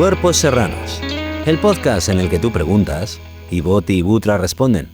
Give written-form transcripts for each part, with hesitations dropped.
Cuerpos Serranos, el podcast en el que tú preguntas y Boti y Butra responden.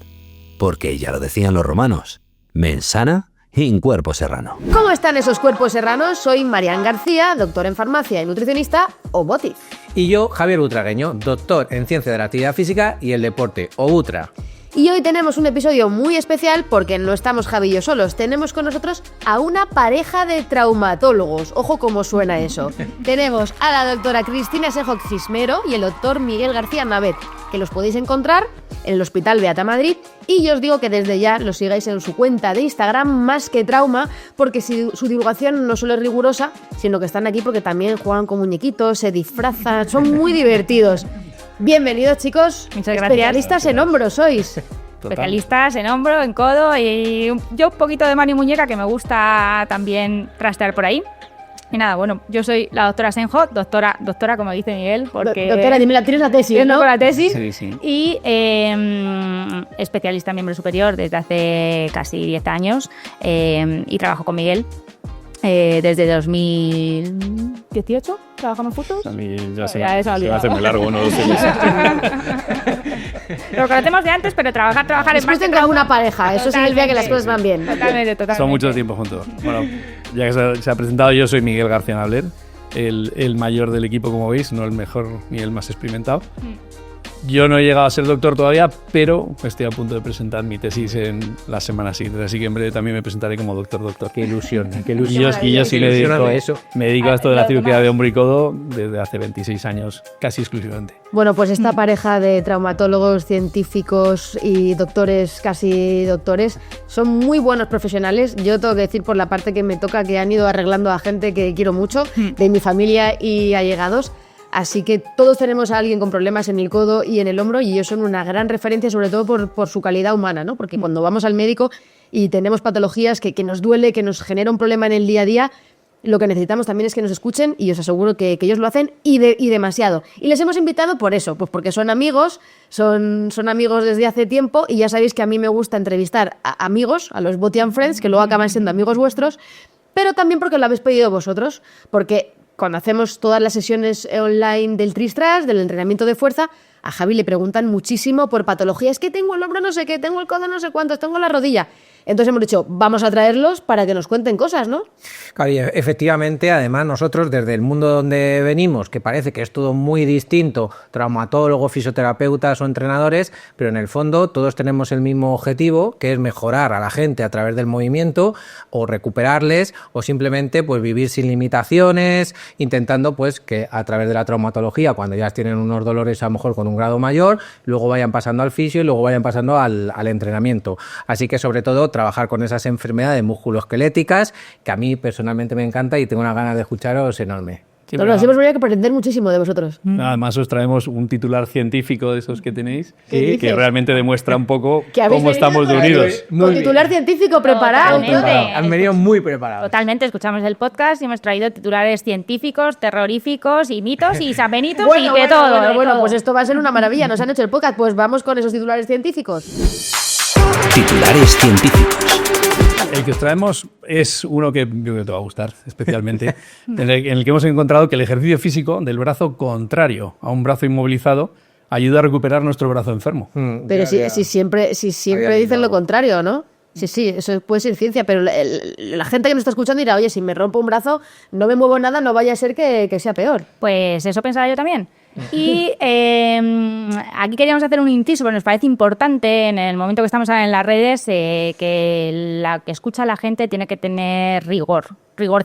Porque ya lo decían los romanos, mens sana in cuerpo serrano. ¿Cómo están esos cuerpos serranos? Soy Marian García, doctor en farmacia y nutricionista, o Boti. Y yo, Javier Butragueño, doctor en ciencia de la actividad física y el deporte, o Butra. Y hoy tenemos un episodio muy especial porque no estamos Javi y yo solos. Tenemos con nosotros a una pareja de traumatólogos. Ojo cómo suena eso. Tenemos a la doctora Cristina Senjo Cismero y el doctor Miguel García Navet, que los podéis encontrar en el Hospital Beata Madrid. Y yo os digo que desde ya los sigáis en su cuenta de Instagram, Más que Trauma, porque su divulgación no solo es rigurosa, sino que están aquí porque también juegan con muñequitos, se disfrazan, son muy divertidos. Bienvenidos, chicos. Muchas gracias. Especialistas en hombros sois. Especialistas en hombro, en codo y yo un poquito de mano y muñeca, que me gusta también trastear por ahí. Y nada, bueno, yo soy la doctora Senjo, doctora como dice Miguel, porque... Doctora, dime, tienes la tesis, ¿no? Con la tesis. Sí. Y especialista en miembro superior desde hace casi 10 años y trabajo con Miguel desde 2018. ¿Trabajamos juntos? A mí ya se Ya me eso ha va a hacer muy largo, no lo sé. Lo conocemos de antes, pero trabajar Es es más justo en alguna pareja, eso significa que las cosas van bien. Totalmente. Son mucho tiempo juntos. Bueno, ya que se ha presentado, yo soy Miguel García Nabler, el mayor del equipo, como veis, no el mejor ni el más experimentado. Yo no he llegado a ser doctor todavía, pero estoy a punto de presentar mi tesis en las semanas siguientes, así que en breve también me presentaré como doctor. Qué ilusión, qué Y ilusión. yo sí me dedico eso. Me dedico a esto de la cirugía de hombro y codo desde hace 26 años, casi exclusivamente. Bueno, pues esta pareja de traumatólogos, científicos y doctores, casi doctores, son muy buenos profesionales. Yo tengo que decir por la parte que me toca que han ido arreglando a gente que quiero mucho, de mi familia y allegados. Así que todos tenemos a alguien con problemas en el codo y en el hombro y ellos son una gran referencia, sobre todo por su calidad humana, ¿no? Porque cuando vamos al médico y tenemos patologías que nos duele, que nos genera un problema en el día a día, lo que necesitamos también es que nos escuchen y os aseguro que ellos lo hacen y demasiado. Y les hemos invitado por eso, pues porque son amigos, son amigos desde hace tiempo y ya sabéis que a mí me gusta entrevistar a amigos, a los Boti and Friends, que luego acaban siendo amigos vuestros, pero también porque lo habéis pedido vosotros, porque cuando hacemos todas las sesiones online del Tristras, del entrenamiento de fuerza, a Javi le preguntan muchísimo por patologías, que tengo el hombro no sé qué, tengo el codo no sé cuántos, tengo la rodilla. Entonces hemos dicho, vamos a traerlos para que nos cuenten cosas, ¿no? Claro, y efectivamente, además nosotros desde el mundo donde venimos, que parece que es todo muy distinto, traumatólogos, fisioterapeutas o entrenadores, pero en el fondo todos tenemos el mismo objetivo, que es mejorar a la gente a través del movimiento o recuperarles o simplemente pues vivir sin limitaciones, intentando pues que a través de la traumatología, cuando ya tienen unos dolores a lo mejor con un grado mayor, luego vayan pasando al fisio y luego vayan pasando al entrenamiento. Así que sobre todo trabajar con esas enfermedades musculoesqueléticas, que a mí personalmente me encanta y tengo una ganas de escucharos enorme. Sí, Nos hemos venido a aprender muchísimo de vosotros. Además os traemos un titular científico de esos que tenéis, ¿Qué que dices? realmente demuestra un poco ¿Que habéis cómo venido estamos de con- unidos. Con titular científico preparado. Totalmente. Han venido muy preparados. Totalmente, escuchamos el podcast y hemos traído titulares científicos, terroríficos y mitos y sanbenitos y de todo. Bueno, pues esto va a ser una maravilla. Nos han hecho el podcast, pues vamos con esos titulares científicos. Titulares científicos. El que os traemos es uno que yo creo que te va a gustar especialmente, en el que hemos encontrado que el ejercicio físico del brazo contrario a un brazo inmovilizado ayuda a recuperar nuestro brazo enfermo. Pero si siempre dicen lo contrario, ¿no? Sí, eso puede ser ciencia, pero la gente que nos está escuchando dirá, oye, si me rompo un brazo, no me muevo nada, no vaya a ser que sea peor. Pues eso pensaba yo también. Y aquí queríamos hacer un inciso, porque nos parece importante en el momento que estamos en las redes que la que escucha la gente tiene que tener rigor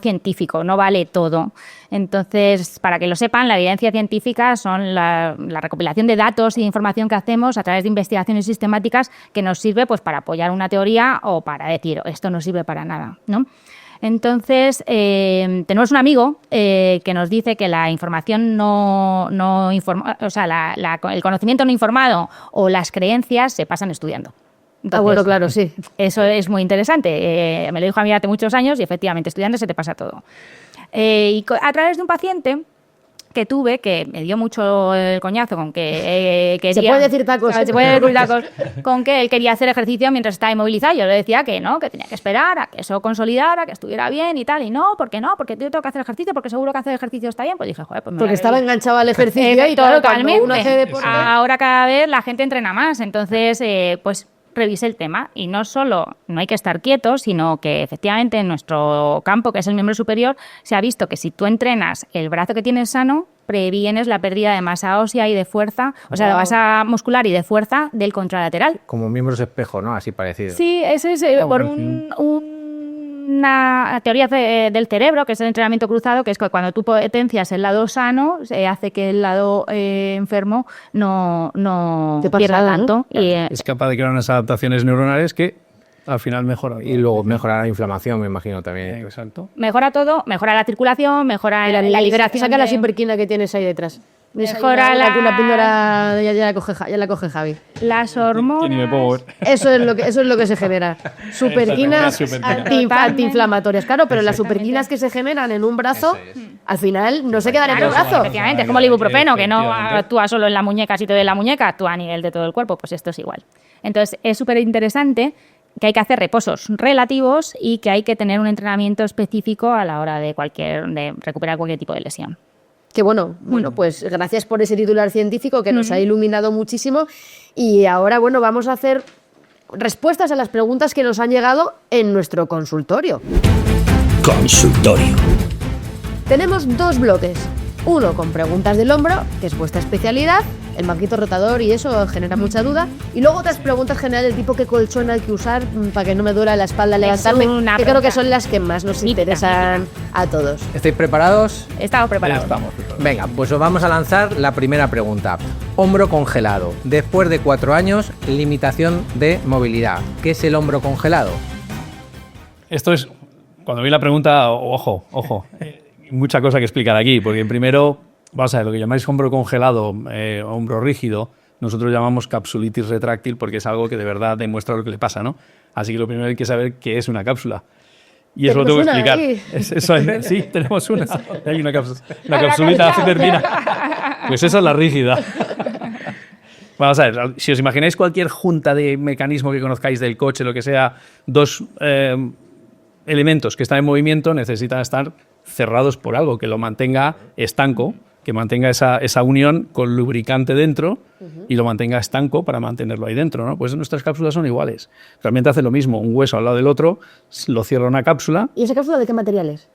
científico, no vale todo. Entonces, para que lo sepan, la evidencia científica son la recopilación de datos y de información que hacemos a través de investigaciones sistemáticas que nos sirve pues, para apoyar una teoría o para decir esto no sirve para nada, ¿no? Entonces, tenemos un amigo que nos dice que la información el conocimiento no informado o las creencias se pasan estudiando. Entonces, bueno, claro, sí. Eso es muy interesante. Me lo dijo a mí hace muchos años y efectivamente, estudiando se te pasa todo. Y a través de un paciente que tuve, que me dio mucho el coñazo con que quería... Se puede decir tacos. Se puede decir tacos. Con que él quería hacer ejercicio mientras estaba inmovilizado. Yo le decía que no, que tenía que esperar a que eso consolidara, que estuviera bien y tal. Y no, porque yo tengo que hacer ejercicio, porque seguro que hacer ejercicio está bien. Pues dije, joder, pues me Porque voy a estaba ir. enganchado al ejercicio y claro, cuando uno hace deporte... Ahora cada vez la gente entrena más. Entonces, pues revisé el tema. Y no solo no hay que estar quietos, sino que efectivamente en nuestro campo, que es el miembro superior, se ha visto que si tú entrenas el brazo que tienes sano, previenes la pérdida de masa ósea y de fuerza, o sea, de masa muscular y de fuerza del contralateral. Como miembros espejo, ¿no? Así parecido. Sí, eso es por una teoría del cerebro, que es el entrenamiento cruzado, que es que cuando tú potencias el lado sano, hace que el lado enfermo no pierda tanto. ¿No? Y, Es capaz de crear unas adaptaciones neuronales que al final mejoran. Y luego mejorar la inflamación, me imagino también. Exacto. mejora todo, mejora la circulación, mejora la liberación. Saca la de- superquina que tienes ahí detrás. Mejora una píldora, ya la coge Javi. las Que ni me hormonas. puedo mover. Eso es lo que se genera. Superquinas superquina. antiinflamatorias. Claro, pero las superquinas que se generan en un brazo, al final no se quedan en el brazo. Efectivamente, es como el ibuprofeno, que no Efectivamente. actúa solo en la muñeca, si te duele la muñeca, actúa a nivel de todo el cuerpo, pues esto es igual. Entonces, es súper interesante que hay que hacer reposos relativos y que hay que tener un entrenamiento específico a la hora de recuperar cualquier tipo de lesión. Que bueno, pues gracias por ese titular científico que nos ha iluminado muchísimo. Y ahora, bueno, vamos a hacer respuestas a las preguntas que nos han llegado en nuestro consultorio. Consultorio. Tenemos 2 bloques. Uno con preguntas del hombro, que es vuestra especialidad, el manguito rotador y eso genera mucha duda. Y luego otras preguntas generales del tipo qué colchón hay que usar para que no me duela la espalda al levantarme, una que creo que pregunta son las que más nos interesan a todos. ¿Estáis preparados? Estamos preparados. Estamos preparados. Venga, pues os vamos a lanzar la primera pregunta. Hombro congelado. Después de 4 años, limitación de movilidad. ¿Qué es el hombro congelado? Esto es, cuando vi la pregunta, ojo, mucha cosa que explicar aquí, porque primero, vamos a ver, lo que llamáis hombro congelado, hombro rígido, nosotros llamamos capsulitis retráctil porque es algo que de verdad demuestra lo que le pasa, ¿no? Así que lo primero hay que saber qué es una cápsula. Y eso lo tengo que explicar. Sí, tenemos una. Hay una capsulita así termina. Pues esa es la rígida. Vamos a ver, si os imagináis cualquier junta de mecanismo que conozcáis del coche, lo que sea, 2 elementos que están en movimiento necesitan estar cerrados por algo que lo mantenga estanco, que mantenga esa unión con lubricante dentro y lo mantenga estanco para mantenerlo ahí dentro, ¿no? Pues nuestras cápsulas son iguales. Realmente hace lo mismo, un hueso al lado del otro, lo cierra una cápsula. ¿Y esa cápsula de qué material es?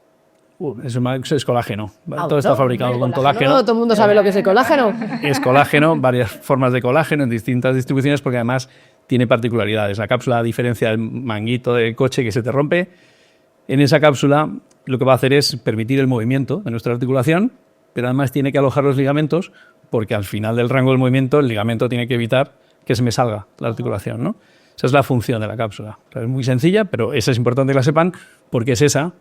Eso es colágeno. Todo está fabricado con colágeno. No, todo el mundo sabe lo que es el colágeno. Es colágeno, varias formas de colágeno en distintas distribuciones porque además tiene particularidades. La cápsula, a diferencia del manguito del coche que se te rompe, en esa cápsula lo que va a hacer es permitir el movimiento de nuestra articulación, pero además tiene que alojar los ligamentos porque al final del rango del movimiento el ligamento tiene que evitar que se me salga la articulación, ¿no? Esa es la función de la cápsula. O sea, es muy sencilla, pero esa es importante que la sepan porque es esa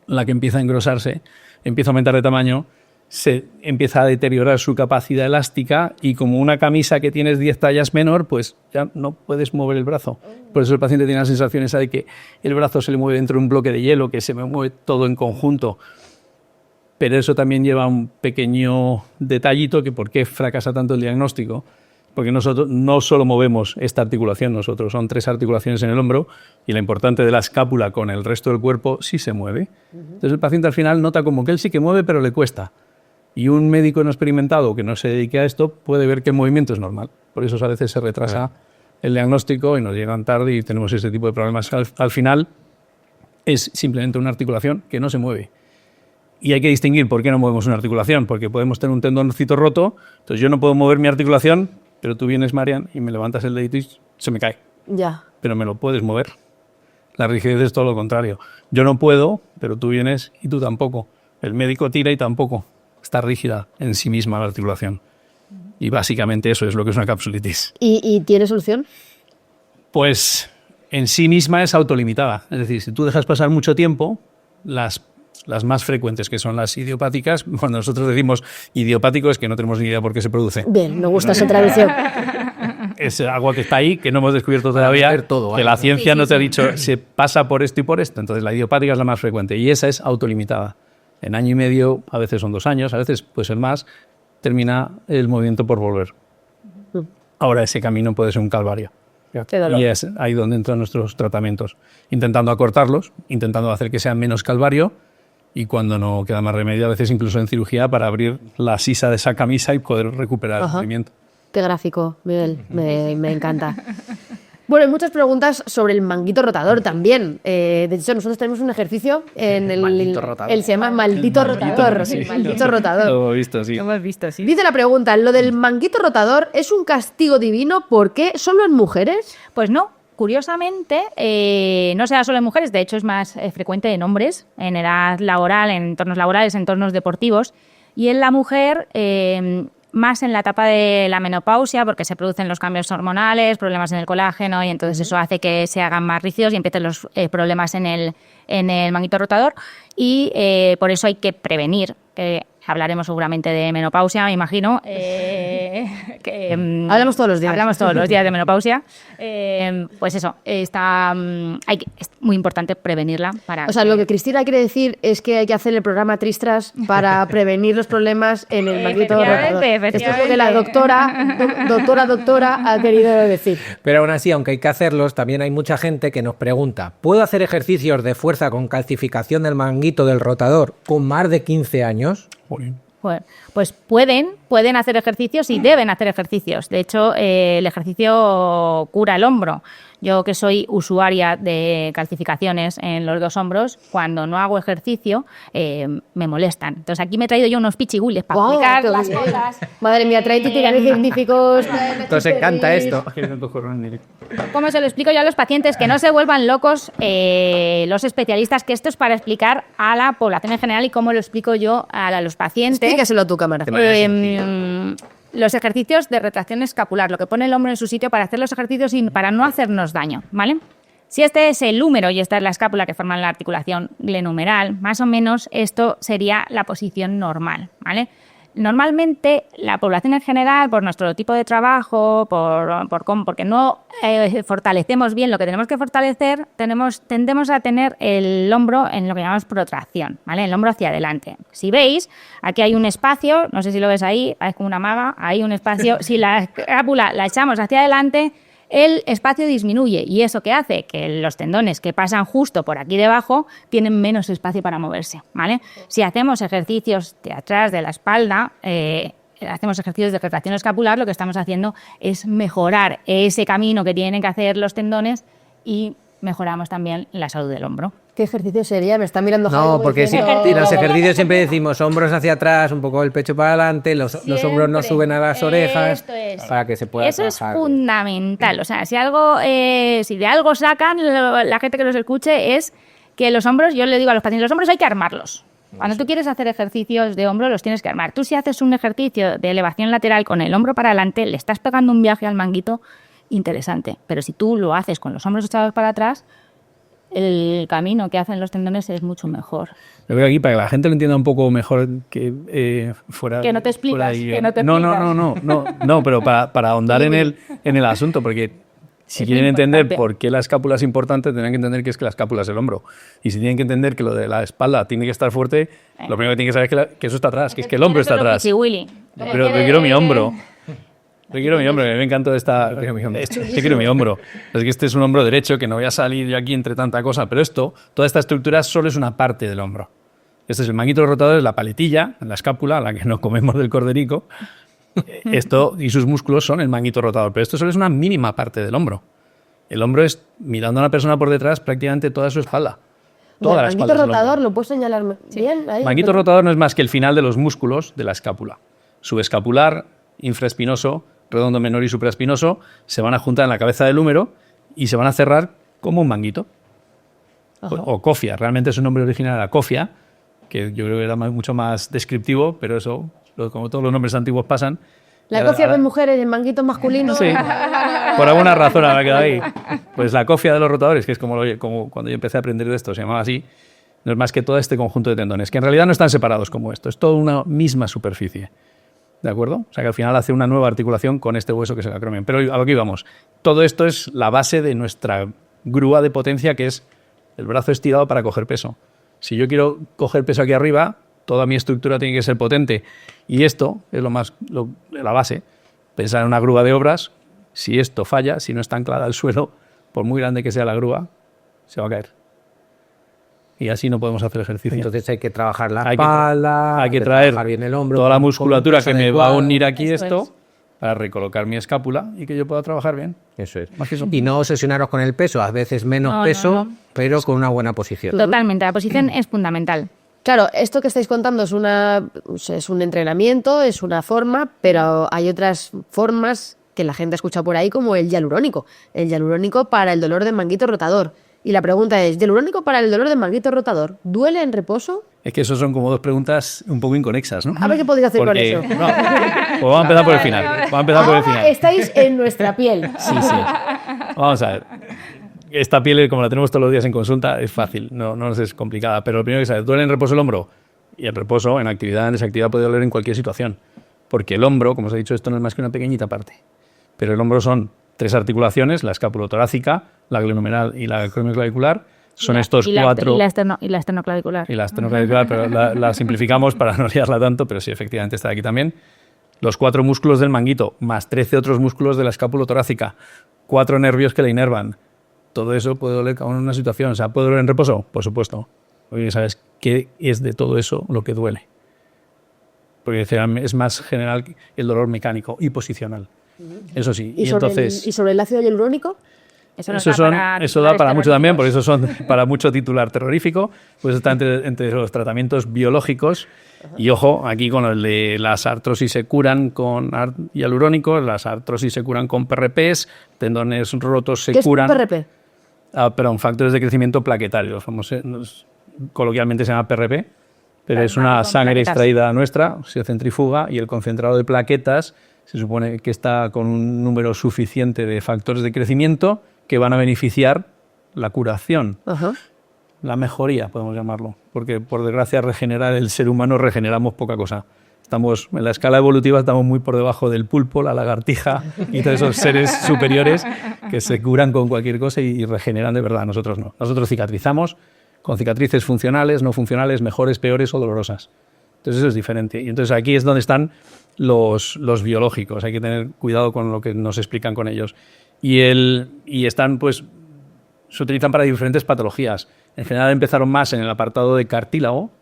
la que empieza a engrosarse, empieza a aumentar de tamaño, se empieza a deteriorar su capacidad elástica y como una camisa que tienes 10 tallas menor, pues ya no puedes mover el brazo. Por eso el paciente tiene la sensación esa de que el brazo se le mueve dentro de un bloque de hielo, que se me mueve todo en conjunto. Pero eso también lleva un pequeño detallito que por qué fracasa tanto el diagnóstico. Porque nosotros no solo movemos esta articulación, nosotros son 3 articulaciones en el hombro y la importante de la escápula con el resto del cuerpo sí se mueve. Entonces el paciente al final nota como que él sí que mueve pero le cuesta. Y un médico no experimentado que no se dedique a esto puede ver que el movimiento es normal. Por eso a veces se retrasa el diagnóstico y nos llegan tarde y tenemos ese tipo de problemas. Al final es simplemente una articulación que no se mueve. Y hay que distinguir por qué no movemos una articulación, porque podemos tener un tendoncito roto, entonces yo no puedo mover mi articulación, pero tú vienes, Marian, y me levantas el dedito y se me cae. Ya. Pero me lo puedes mover. La rigidez es todo lo contrario. Yo no puedo, pero tú vienes y tú tampoco. El médico tira y tampoco. Está rígida en sí misma la articulación. Y básicamente eso es lo que es una capsulitis. ¿Y tiene solución? Pues en sí misma es autolimitada. Es decir, si tú dejas pasar mucho tiempo, las más frecuentes, que son las idiopáticas, cuando nosotros decimos idiopático es que no tenemos ni idea por qué se produce. Bien, me gusta esa traducción. Es algo que está ahí, que no hemos descubierto todavía, todo, que la ciencia no te ha dicho se pasa por esto y por esto. Entonces la idiopática es la más frecuente y esa es autolimitada. en año y medio, a veces son 2 años, a veces puede ser más, termina el movimiento por volver. Ahora ese camino puede ser un calvario. Qué dolor. Y es ahí donde entran nuestros tratamientos, intentando acortarlos, intentando hacer que sea menos calvario, y cuando no queda más remedio, a veces incluso en cirugía, para abrir la sisa de esa camisa y poder recuperar el movimiento. Qué gráfico, Miguel, me encanta. Bueno, hay muchas preguntas sobre el manguito rotador también. De hecho, nosotros tenemos un ejercicio en el maldito rotador. se llama maldito rotador. sí. El maldito rotador. Lo he visto, sí. Lo hemos visto, sí. Dice la pregunta, ¿lo del manguito rotador es un castigo divino? ¿Por qué? ¿Solo en mujeres? Pues no, curiosamente, no se da solo en mujeres, de hecho es más frecuente en hombres, en edad laboral, en entornos laborales, en entornos deportivos, y en la mujer más en la etapa de la menopausia, porque se producen los cambios hormonales, problemas en el colágeno, y entonces eso hace que se hagan más rígidos y empiecen los problemas en el manguito rotador, y por eso hay que prevenir, que hablaremos seguramente de menopausia, me imagino. Hablamos todos los días. Hablamos todos los días de menopausia. Pues eso, es muy importante prevenirla. O sea, lo que Cristina quiere decir es que hay que hacer el programa Tristras para prevenir los problemas en el manguito rotador. Esto es lo que la doctora ha querido decir. Pero aún así, aunque hay que hacerlos, también hay mucha gente que nos pregunta, ¿puedo hacer ejercicios de fuerza con calcificación del manguito del rotador con más de 15 años? Bueno, pues pueden hacer ejercicios y deben hacer ejercicios. De hecho, el ejercicio cura el hombro. Yo, que soy usuaria de calcificaciones en los 2 hombros, cuando no hago ejercicio me molestan. Entonces aquí me he traído yo unos pichigules para explicar las cosas. Madre mía, trae tutoriales científicos. Nos encanta esto. ¿Cómo se lo explico yo a los pacientes? Que no se vuelvan locos los especialistas, que esto es para explicar a la población en general, y cómo lo explico yo a los pacientes. Explícaselo a tu cámara. Los ejercicios de retracción escapular, lo que pone el hombro en su sitio para hacer los ejercicios y para no hacernos daño, ¿vale? Si este es el húmero y esta es la escápula que forman la articulación glenumeral, más o menos esto sería la posición normal, ¿vale? Normalmente la población en general, por nuestro tipo de trabajo, porque no fortalecemos bien lo que tenemos que fortalecer, tendemos a tener el hombro en lo que llamamos protracción, ¿vale? El hombro hacia adelante. Si veis, aquí hay un espacio, no sé si lo ves ahí, es como una maga, hay un espacio. Si la escápula la echamos hacia adelante, el espacio disminuye, y eso que hace que los tendones que pasan justo por aquí debajo tienen menos espacio para moverse, ¿vale? Si hacemos ejercicios de atrás de la espalda, hacemos ejercicios de retracción escapular, lo que estamos haciendo es mejorar ese camino que tienen que hacer los tendones y mejoramos también la salud del hombro. ¿Qué ejercicio sería? Me está mirando Jaime. No, porque los ejercicios siempre decimos hombros hacia atrás, un poco el pecho para adelante, los hombros no suben a las orejas, para que se pueda Eso trabajar. Es fundamental. O sea, si de algo sacan la gente que los escuche, es que los hombros, yo le digo a los pacientes, los hombros hay que armarlos. Cuando tú quieres hacer ejercicios de hombro, los tienes que armar. Tú, si haces un ejercicio de elevación lateral con el hombro para adelante, le estás pegando un viaje al manguito interesante. Pero si tú lo haces con los hombros echados para atrás, el camino que hacen los tendones es mucho mejor. Yo creo que aquí, para que la gente lo entienda un poco mejor, que fuera... Que no te explicas, No, pero para ahondar en el asunto, porque si quieren entender por qué la escápula es importante, tendrán que entender que es que la escápula es el hombro. Y si tienen que entender que lo de la espalda tiene que estar fuerte, lo primero que tienen que saber es que eso está atrás, que es que el hombro está atrás. Pero quiero mi hombro. Yo quiero mi hombro, que a mí me encanta esta... Yo quiero mi hombro. Es que este es un hombro derecho, que no voy a salir yo aquí entre tanta cosa, pero toda esta estructura solo es una parte del hombro. Este es el manguito rotador, es la paletilla, la escápula, la que nos comemos del corderico. Esto y sus músculos son el manguito rotador, pero esto solo es una mínima parte del hombro. El hombro es, mirando a una persona por detrás, prácticamente toda su espalda. Toda la espalda. Manguito rotador, ¿lo puedes señalar bien? Ahí. Manguito rotador no es más que el final de los músculos de la escápula. Subescapular, infraespinoso, redondo menor y supraespinoso, se van a juntar en la cabeza del húmero y se van a cerrar como un manguito. O cofia, realmente su nombre original era cofia, que yo creo que era mucho más descriptivo, pero eso, como todos los nombres antiguos pasan. La cofia de mujeres, el manguito masculino. Sí, por alguna razón habrá quedado ahí. Pues la cofia de los rotadores, que es como cuando yo empecé a aprender de esto, se llamaba así, no es más que todo este conjunto de tendones, que en realidad no están separados como esto, es toda una misma superficie. ¿De acuerdo? O sea que al final hace una nueva articulación con este hueso que es el acromion. Pero a lo que íbamos. Todo esto es la base de nuestra grúa de potencia, que es el brazo estirado para coger peso. Si yo quiero coger peso aquí arriba, toda mi estructura tiene que ser potente. Y esto es la base. Pensar en una grúa de obras, si esto falla, si no está anclada al suelo, por muy grande que sea la grúa, se va a caer. Y así no podemos hacer ejercicio. Entonces hay que trabajar la espalda, hay que traer bien el hombro, toda la musculatura que me va a unir aquí Eso esto es. para recolocar mi escápula y que yo pueda trabajar bien. Eso es. Más que eso. Y no obsesionaros con el peso, a veces menos No, peso, no. pero con una buena posición. Totalmente, la posición es fundamental. Claro, esto que estáis contando es un entrenamiento, es una forma, pero hay otras formas que la gente escucha por ahí, como el hialurónico. El hialurónico para el dolor del manguito rotador. Y la pregunta es, ¿hialurónico para el dolor del manguito rotador duele en reposo? Es que eso son como dos preguntas un poco inconexas, ¿no? A ver qué podéis hacer con eso. No, pues vamos a empezar por el final. Vamos a empezar por el Ahora final. estáis en nuestra piel. Sí. Vamos a ver. Esta piel, como la tenemos todos los días en consulta, es fácil, no nos es complicada. Pero lo primero que sabes, ¿duele en reposo el hombro? Y el reposo, en actividad, en desactividad, puede doler en cualquier situación. Porque el hombro, como os he dicho, esto no es más que una pequeñita parte. Pero el hombro son 3 articulaciones, la escapulotorácica, la glenohumeral y la acromioclavicular. Son estos 4... Y la esternoclavicular. Y la esternoclavicular, pero la simplificamos para no liarla tanto, pero sí, efectivamente está aquí también. Los 4 músculos del manguito, más 13 otros músculos de la escapulotorácica, 4 nervios que la inervan. Todo eso puede doler en una situación. O sea, ¿puede doler en reposo? Por supuesto. Porque sabes qué es de todo eso lo que duele. Porque es más general el dolor mecánico y posicional. Eso sí. ¿Y entonces, sobre el ácido hialurónico? Eso da para mucho también, porque eso son para mucho titular terrorífico, pues está entre los tratamientos biológicos. Y ojo, aquí con el de las artrosis se curan con hialurónicos, las artrosis se curan con PRPs, tendones rotos se curan... ¿Qué es PRP? Perdón, factores de crecimiento plaquetario, coloquialmente se llama PRP, pero es una sangre plaquetas. extraída nuestra, se centrifuga y el concentrado de plaquetas se supone que está con un número suficiente de factores de crecimiento que van a beneficiar la curación, Ajá. la mejoría, podemos llamarlo, porque por desgracia regenerar el ser humano regeneramos poca cosa. Estamos en la escala evolutiva, estamos muy por debajo del pulpo, la lagartija y todos esos seres superiores que se curan con cualquier cosa y regeneran de verdad. Nosotros no. Nosotros cicatrizamos con cicatrices funcionales, no funcionales, mejores, peores o dolorosas. Entonces eso es diferente. Y entonces aquí es donde están los biológicos. Hay que tener cuidado con lo que nos explican con ellos. Y están, pues, se utilizan para diferentes patologías. En general empezaron más en el apartado de cartílago,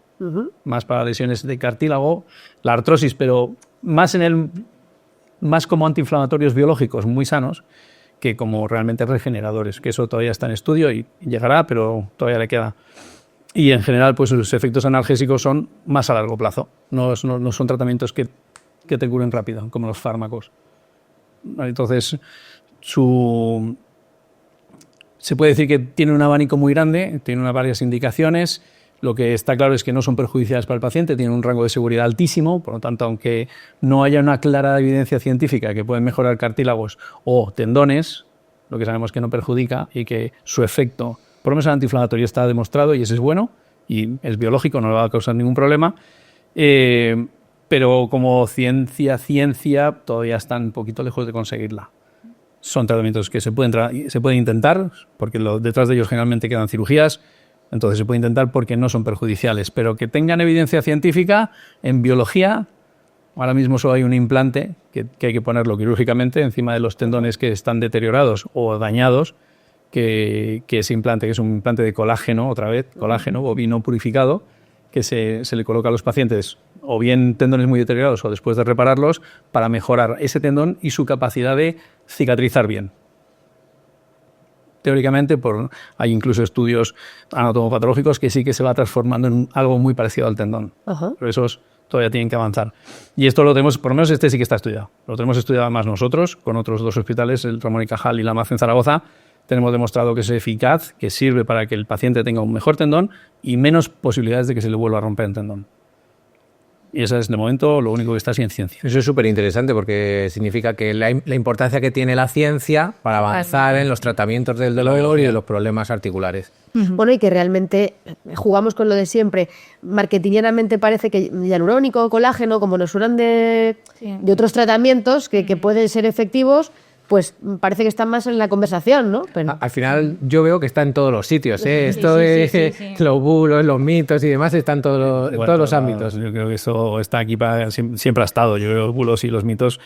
más para lesiones de cartílago, la artrosis, pero más como antiinflamatorios biológicos muy sanos que como realmente regeneradores, que eso todavía está en estudio y llegará, pero todavía le queda. Y en general, pues sus efectos analgésicos son más a largo plazo, no son tratamientos que te curen rápido, como los fármacos. Entonces, se puede decir que tiene un abanico muy grande, tiene varias indicaciones. Lo que está claro es que no son perjudiciales para el paciente, tienen un rango de seguridad altísimo, por lo tanto, aunque no haya una clara evidencia científica que pueden mejorar cartílagos o tendones, lo que sabemos que no perjudica y que su efecto, por lo menos el antiinflamatorio, está demostrado y ese es bueno y es biológico, no le va a causar ningún problema, pero como ciencia, todavía están un poquito lejos de conseguirla. Son tratamientos que se pueden intentar, porque detrás de ellos generalmente quedan cirugías. Entonces se puede intentar porque no son perjudiciales, pero que tengan evidencia científica en biología. Ahora mismo solo hay un implante que hay que ponerlo quirúrgicamente encima de los tendones que están deteriorados o dañados, que ese implante, que es un implante de colágeno, otra vez, colágeno bovino purificado, que se le coloca a los pacientes o bien tendones muy deteriorados o después de repararlos para mejorar ese tendón y su capacidad de cicatrizar bien. Teóricamente, hay incluso estudios anatomopatológicos que sí que se va transformando en algo muy parecido al tendón. Ajá. Pero esos todavía tienen que avanzar. Y esto lo tenemos, por lo menos este sí que está estudiado. Lo tenemos estudiado además nosotros, con otros 2 hospitales, el Ramón y Cajal y la MAZ en Zaragoza. Tenemos demostrado que es eficaz, que sirve para que el paciente tenga un mejor tendón y menos posibilidades de que se le vuelva a romper el tendón. Y eso es, de momento, lo único que está así en ciencia. Eso es súper interesante porque significa que la importancia que tiene la ciencia para avanzar en los tratamientos del dolor y de los problemas articulares. Bueno, y que realmente jugamos con lo de siempre. Marketingianamente parece que hialurónico, colágeno, como nos suenan de otros tratamientos que pueden ser efectivos, pues parece que están más en la conversación, ¿no? Pero... Al final yo veo que está en todos los sitios, ¿eh? Esto sí, de sí. los bulos, los mitos y demás está en todos los ámbitos. Yo creo que eso está aquí siempre ha estado. Yo creo que los bulos y los mitos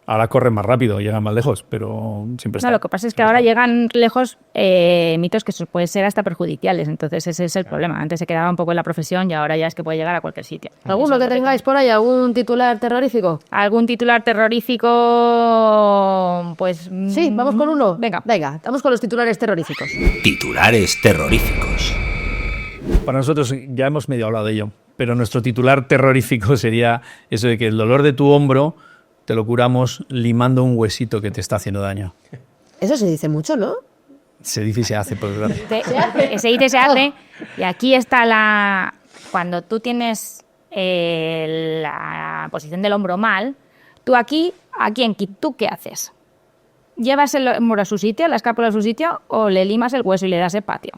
ahora corren más rápido, llegan más lejos, pero siempre está. No, lo que pasa es que ahora llegan lejos mitos que pueden ser hasta perjudiciales, entonces ese es el problema. Antes se quedaba un poco en la profesión y ahora ya es que puede llegar a cualquier sitio. ¿Alguno que tengáis por ahí? ¿Algún titular terrorífico? ¿Algún titular terrorífico? Pues... Sí, ¿vamos con uno? Venga. Vamos con los titulares terroríficos. Titulares terroríficos. Para nosotros ya hemos medio hablado de ello, pero nuestro titular terrorífico sería eso de que el dolor de tu hombro te lo curamos limando un huesito que te está haciendo daño. Eso se dice mucho, ¿no? Se dice y se hace, por desgracia. Se dice, se hace, y aquí está la... Cuando tú tienes la posición del hombro mal, tú aquí ¿tú qué haces? ¿Llevas el hombro a su sitio, la escápula a su sitio, o le limas el hueso y le das espacio?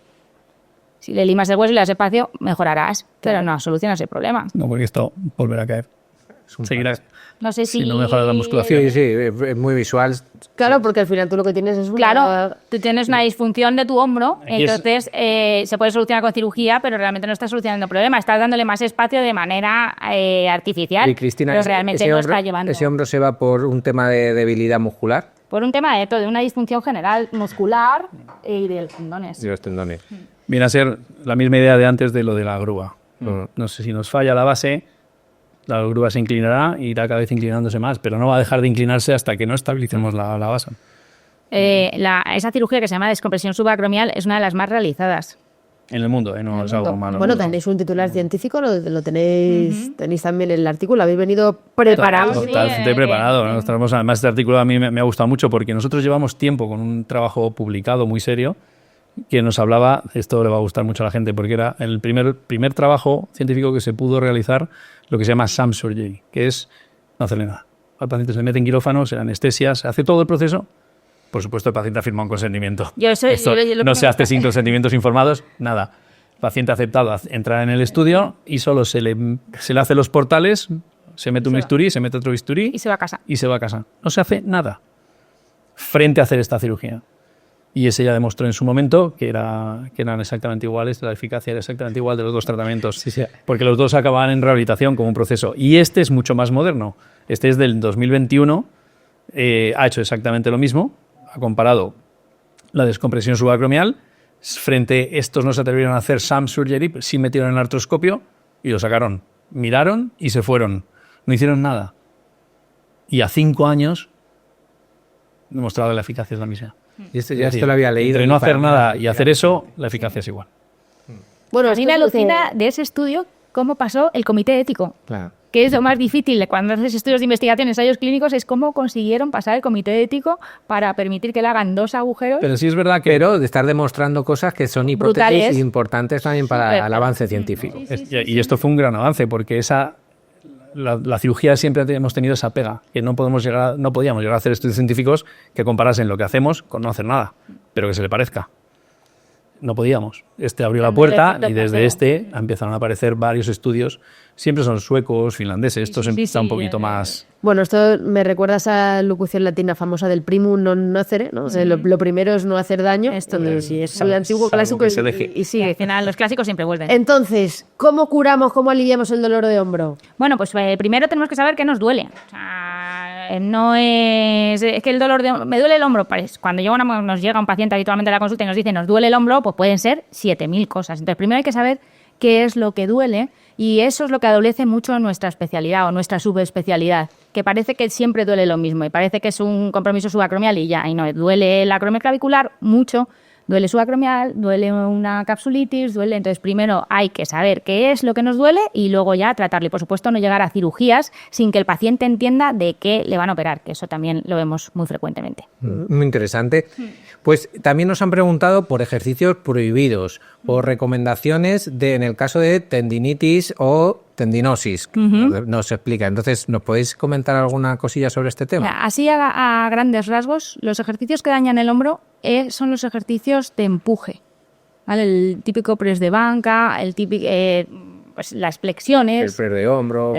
Si le limas el hueso y le das espacio, mejorarás, pero no solucionas el problema. No, porque esto volverá a caer. Seguirá. No sé si... Si no mejora la musculación. Sí, es muy visual. Claro, porque al final tú lo que tienes es una... Claro, tú tienes una disfunción de tu hombro, Aquí entonces se puede solucionar con cirugía, pero realmente no estás solucionando el problema, estás dándole más espacio de manera artificial, Y Cristina, pero realmente no está llevando. ¿ese hombro se va por un tema de debilidad muscular? Por un tema de una disfunción general muscular y de los tendones. De los tendones. Viene a ser la misma idea de antes de lo de la grúa. No sé si nos falla la base, la grúa se inclinará y irá cada vez inclinándose más, pero no va a dejar de inclinarse hasta que no estabilicemos la base. Esa cirugía que se llama descompresión subacromial es una de las más realizadas. En el mundo, no es algo malo. Bueno, tenéis un titular científico, lo tenéis, tenéis también el artículo, habéis venido preparados. Totalmente preparado. ¿No? Además, este artículo a mí me ha gustado mucho porque nosotros llevamos tiempo con un trabajo publicado muy serio que nos hablaba, esto le va a gustar mucho a la gente, porque era el primer trabajo científico que se pudo realizar, lo que se llama SAM Surgery, que es no hacerle nada. Al paciente se le mete en quirófano, se le anestesia, se hace todo el proceso. Por supuesto, el paciente ha firmado un consentimiento. No se hace sin consentimientos informados, nada. El paciente ha aceptado entrar en el estudio y solo se le hace los portales, se mete un bisturí, se mete otro bisturí Y se va a casa. y se va a casa. No se hace nada frente a hacer esta cirugía. Y ese ya demostró en su momento que eran exactamente iguales, la eficacia era exactamente igual de los dos tratamientos, porque los dos acababan en rehabilitación como un proceso. Y este es mucho más moderno. Este es del 2021, ha hecho exactamente lo mismo, ha comparado la descompresión subacromial, estos no se atrevieron a hacer SAM Surgery, sí metieron el artroscopio y lo sacaron. Miraron y se fueron. No hicieron nada. Y a 5 años demostrado que la eficacia es la misma. Y esto lo había leído. Entre no hacer nada y hacer eso, la eficacia es igual. Bueno, A mí me alucina de ese estudio cómo pasó el comité ético. Claro. Que es lo más difícil de cuando haces estudios de investigación, ensayos clínicos, es cómo consiguieron pasar el comité ético para permitir que le hagan 2 agujeros. Pero sí es verdad que... Pero de estar demostrando cosas que son hipótesis Brutales. importantes también para el avance científico. Y esto fue un gran avance, porque la cirugía siempre hemos tenido esa pega, que no podíamos llegar a hacer estudios científicos que comparasen lo que hacemos con no hacer nada, pero que se le parezca. No podíamos. Este abrió la puerta y desde empezaron a aparecer varios estudios. Siempre son suecos, finlandeses, estos está un poquito más... Bueno, esto me recuerda a esa locución latina famosa del primum non nocere, ¿no? O sea, lo primero es no hacer daño. Esto sí, es muy antiguo, clásico que se deje. y sigue. Al final, los clásicos siempre vuelven. Entonces, ¿cómo curamos, cómo aliviamos el dolor de hombro? Bueno, pues primero tenemos que saber qué nos duele. O sea, no es que el dolor de me duele el hombro. Pues, cuando nos llega un paciente habitualmente a la consulta y nos dice nos duele el hombro, pues pueden ser 7.000 cosas. Entonces, primero hay que saber qué es lo que duele y eso es lo que adolece mucho nuestra especialidad o nuestra subespecialidad, que parece que siempre duele lo mismo y parece que es un compromiso subacromial y ya, y no, duele el acromioclavicular mucho, duele subacromial, duele una capsulitis, duele. Entonces, primero hay que saber qué es lo que nos duele y luego ya tratarlo. Y, por supuesto, no llegar a cirugías sin que el paciente entienda de qué le van a operar, que eso también lo vemos muy frecuentemente. Muy interesante. Pues también nos han preguntado por ejercicios prohibidos, por recomendaciones en el caso de tendinitis o tendinosis. Nos explica. Entonces, ¿nos podéis comentar alguna cosilla sobre este tema? Así a grandes rasgos, los ejercicios que dañan el hombro son los ejercicios de empuje, ¿vale? El típico press de banca, el típico, pues las flexiones, El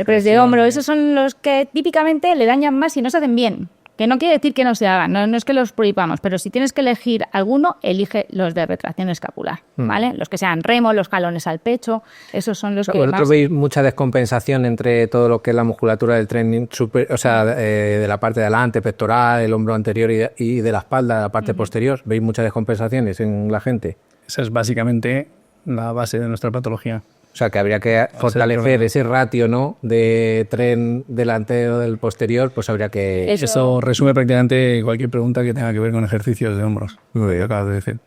press de hombro. esos son los que típicamente le dañan más si no se hacen bien. Que no quiere decir que no se hagan, no es que los prohibamos, pero si tienes que elegir alguno, elige los de retracción escapular, ¿vale? Los que sean remo, los jalones al pecho, esos son los que Vosotros más... veis mucha descompensación entre todo lo que es la musculatura del tren, de la parte de adelante, pectoral, el hombro anterior y de la espalda, la parte posterior. ¿Veis muchas descompensaciones en la gente? Esa es básicamente la base de nuestra patología. O sea, que habría que fortalecer ese ratio, ¿no?, de tren delantero del posterior, pues habría que... Eso resume prácticamente cualquier pregunta que tenga que ver con ejercicios de hombros, lo que acabas de decir.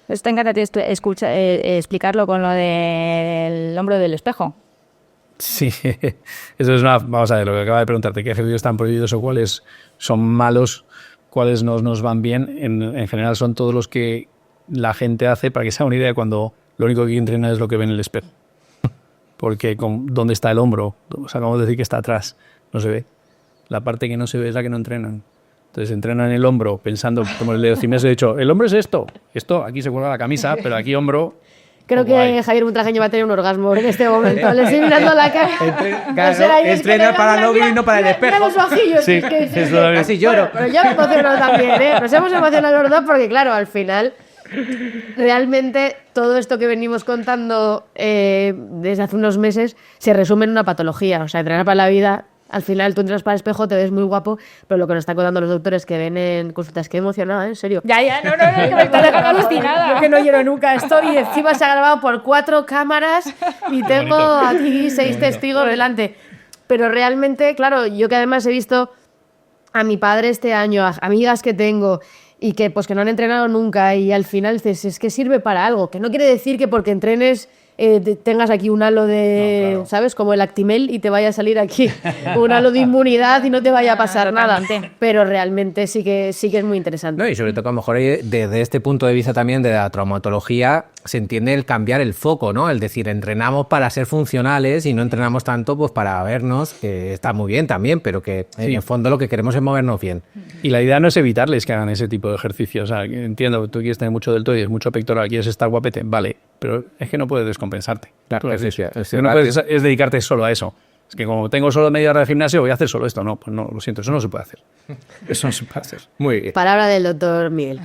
Esto encanta explicarlo con lo del hombro del espejo. Sí, eso es una... Vamos a ver, lo que acaba de preguntarte, ¿qué ejercicios están prohibidos o cuáles son malos, cuáles nos van bien? En general son todos los que la gente hace, para que se haga una idea, cuando lo único que entrena es lo que ve en el espejo. Porque ¿dónde está el hombro? O sea, acabamos de decir que está atrás, no se ve. La parte que no se ve es la que no entrenan. Entonces entrenan el hombro pensando, como el de Cimes, he dicho, el hombro es esto, aquí se cuelga la camisa, pero aquí hombro... Creo que Javier Butragueño va a tener un orgasmo en este momento. Le estoy mirando la cara. Entrena para el novio y no para el espejo. Mira los ojillos. Sí, es lo Casi lloro. Pero yo me emociono también, ¿eh? Nos hemos emocionado los dos porque, claro, al final, realmente todo esto que venimos contando desde hace unos meses se resume en una patología. O sea, entrenar para la vida, al final tú entras para el espejo, te ves muy guapo, pero lo que nos están contando los doctores que ven en consultas, que emocionada, en serio. Ya, no, que me está dejando alucinada. Yo que no lloro nunca esto y encima se ha grabado por 4 cámaras y tengo aquí 6 testigos delante. Pero realmente, claro, yo que además he visto a mi padre este año, a amigas que tengo y que pues que no han entrenado nunca y al final dices, es que sirve para algo, que no quiere decir que porque entrenes tengas aquí un halo de, no, claro, ¿sabes? Como el Actimel y te vaya a salir aquí un halo de inmunidad y no te vaya a pasar nada. Pero realmente sí que es muy interesante. No, y sobre todo que a lo mejor desde este punto de vista también de la traumatología se entiende el cambiar el foco, ¿no? El decir, entrenamos para ser funcionales y no entrenamos tanto pues para vernos, que está muy bien también, pero que en el fondo lo que queremos es movernos bien. Y la idea no es evitarles que hagan ese tipo de ejercicios. O sea, entiendo, tú quieres tener mucho deltoides, mucho pectoral, quieres estar guapete, vale, pero es que no puedes descompensarte. Claro, es dedicarte solo a eso. Es que como tengo solo media hora de gimnasio, voy a hacer solo esto. No, pues no, lo siento, eso no se puede hacer. Eso no se puede hacer. Muy bien. Palabra del doctor Miguel.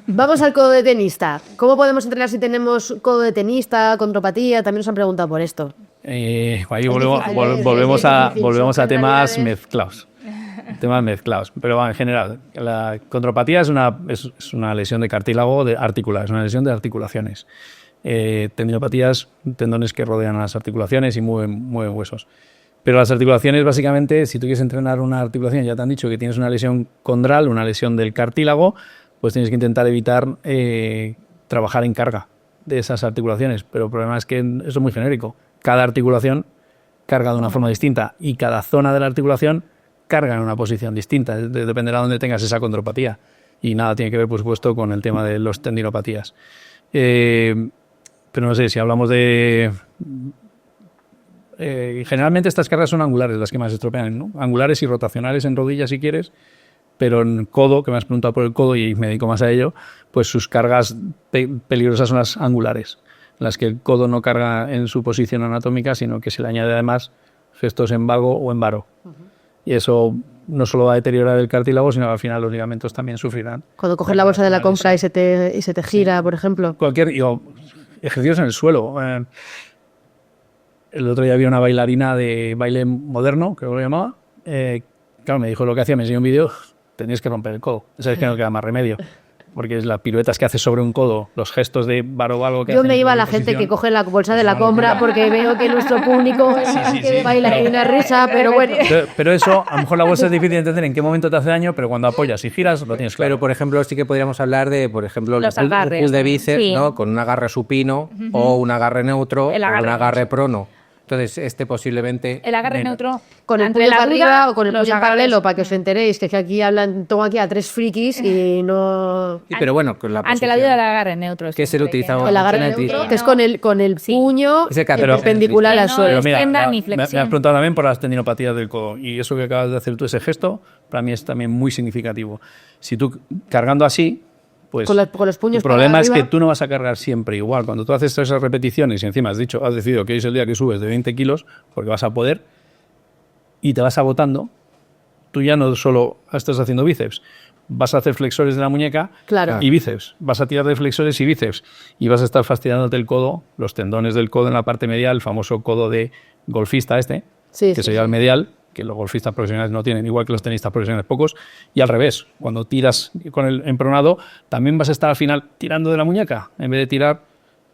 Vamos al codo de tenista. ¿Cómo podemos entrenar si tenemos codo de tenista, condropatía? También nos han preguntado por esto. Ahí volvemos a temas mezclados. Temas mezclados. Pero en general, la condropatía es una lesión de cartílago articular, es una lesión de articulaciones. Tendinopatías, tendones que rodean las articulaciones y mueven huesos. Pero las articulaciones, básicamente, si tú quieres entrenar una articulación, ya te han dicho que tienes una lesión condral, una lesión del cartílago, pues tienes que intentar evitar trabajar en carga de esas articulaciones. Pero el problema es que eso es muy genérico. Cada articulación carga de una forma distinta y cada zona de la articulación carga en una posición distinta. Dependerá de dónde tengas esa condropatía. Y nada tiene que ver, por supuesto, con el tema de los tendinopatías. Pero no sé, si hablamos de... generalmente estas cargas son angulares las que más estropean, ¿no? Angulares y rotacionales en rodillas si quieres, pero en codo, que me has preguntado por el codo y me dedico más a ello, pues sus cargas peligrosas son las angulares, las que el codo no carga en su posición anatómica, sino que se le añade además gestos en vago o en varo. Y eso no solo va a deteriorar el cartílago, sino que al final los ligamentos también sufrirán. Cuando coges la bolsa de la compra y se te gira, por ejemplo. Ejercicios en el suelo. El otro día había una bailarina de baile moderno, creo que lo llamaba. Claro, me dijo lo que hacía, me enseñó un vídeo, tenías que romper el codo. Eso es que no queda más remedio. Porque es las piruetas que haces sobre un codo, los gestos de varo o algo que... Yo me iba a la gente que coge la bolsa de la compra porque veo que nuestro público baila y una risa, pero bueno. Pero eso, a lo mejor la bolsa es difícil de entender en qué momento te hace daño, pero cuando apoyas y giras lo tienes claro. Pero, por ejemplo, sí que podríamos hablar de, por ejemplo, el pull de bíceps, ¿no? Con un agarre supino o un agarre neutro o un agarre prono. Entonces, posiblemente... El agarre neutro... Con el puño para arriba o con el puño paralelo, para que os enteréis, que aquí tengo aquí a 3 frikis y no... Sí, pero bueno, con la ante la duda del agarre neutro. Que se lo utilizamos. El agarre neutro, que es con el puño perpendicular al suelo. Pero mira, me has preguntado también por las tendinopatías del codo. Y eso que acabas de hacer tú, ese gesto, para mí es también muy significativo. Si tú, cargando así... Pues con los puños el problema es que tú no vas a cargar siempre igual. Cuando tú haces todas esas repeticiones y encima has decidido que hoy es el día que subes de 20 kilos, porque vas a poder, y te vas agotando, tú ya no solo estás haciendo bíceps, vas a hacer flexores de la muñeca Claro. y bíceps, vas a tirar de flexores y bíceps y vas a estar fastidiándote el codo, los tendones del codo en la parte medial, el famoso codo de golfista Sí, que sí, sería el medial, que los golfistas profesionales no tienen, igual que los tenistas profesionales pocos, y al revés, cuando tiras con el empronado, también vas a estar al final tirando de la muñeca, en vez de tirar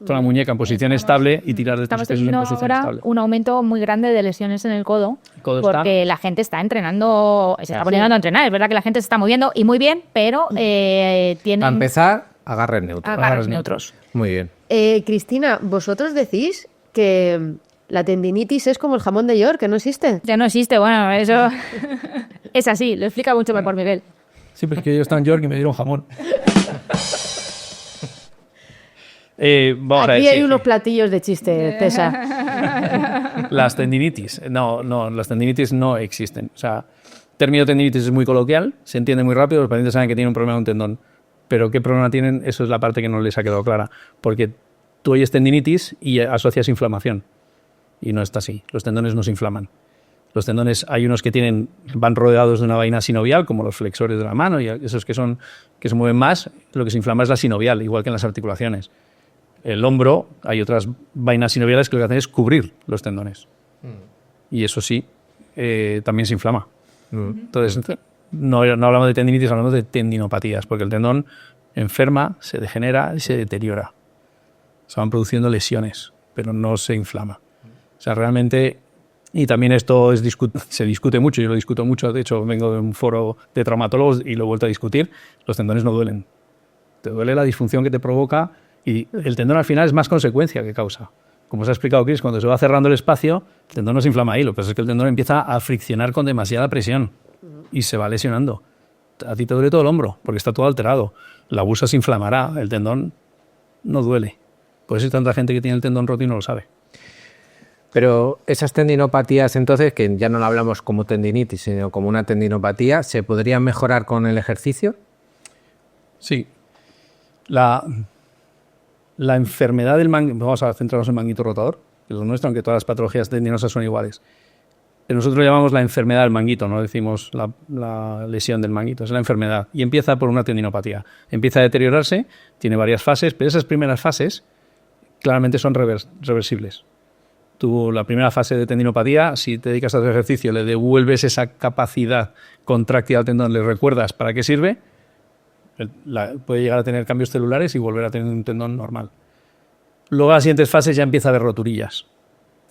toda la muñeca en posición estable y tirar de tus Estamos pesos en teniendo posición ahora estable. un aumento muy grande de lesiones en el codo, El codo está- porque la gente está entrenando, se está poniendo a entrenar. Es verdad que la gente se está moviendo y muy bien, pero tienen Para empezar, agarres neutros. agarres neutros. Muy bien. Cristina, vosotros decís que la tendinitis es como el jamón de York, que no existe. Ya no existe, bueno, eso es así, lo explica mucho mejor Miguel. Sí, pero es que yo estaba en York y me dieron jamón. Vamos a ver, Aquí sí, hay sí. unos platillos de chiste, César. Las tendinitis. No, las tendinitis no existen. O sea, término tendinitis es muy coloquial, se entiende muy rápido, los pacientes saben que tienen un problema de un tendón. Pero qué problema tienen, eso es la parte que no les ha quedado clara. Porque tú oyes tendinitis y asocias inflamación. Y no está así. Los tendones no se inflaman. Los tendones, hay unos que van rodeados de una vaina sinovial, como los flexores de la mano, y esos que se mueven más, lo que se inflama es la sinovial, igual que en las articulaciones. El hombro, hay otras vainas sinoviales que lo que hacen es cubrir los tendones. Y eso sí, también se inflama. Entonces, no hablamos de tendinitis, hablamos de tendinopatías, porque el tendón enferma, se degenera y se deteriora. Se van produciendo lesiones, pero no se inflama. O sea, realmente... Y también esto se discute mucho, yo lo discuto mucho, de hecho vengo de un foro de traumatólogos y lo he vuelto a discutir, los tendones no duelen. Te duele la disfunción que te provoca y el tendón al final es más consecuencia que causa. Como os ha explicado Chris, cuando se va cerrando el espacio, el tendón no se inflama ahí, lo que pasa es que el tendón empieza a friccionar con demasiada presión y se va lesionando. A ti te duele todo el hombro porque está todo alterado. La bursa se inflamará, el tendón no duele. Por eso hay tanta gente que tiene el tendón roto y no lo sabe. Pero esas tendinopatías, entonces, que ya no lo hablamos como tendinitis, sino como una tendinopatía, ¿se podrían mejorar con el ejercicio? Sí. La enfermedad del manguito, vamos a centrarnos en el manguito rotador, que es lo nuestro, aunque todas las patologías tendinosas son iguales. Nosotros lo llamamos la enfermedad del manguito, no decimos la lesión del manguito, es la enfermedad. Y empieza por una tendinopatía. Empieza a deteriorarse, tiene varias fases, pero esas primeras fases claramente son reversibles. Tú, la primera fase de tendinopatía, si te dedicas a hacer ejercicio, le devuelves esa capacidad contráctil al tendón, le recuerdas para qué sirve, puede llegar a tener cambios celulares y volver a tener un tendón normal. Luego, a las siguientes fases ya empieza a haber roturillas.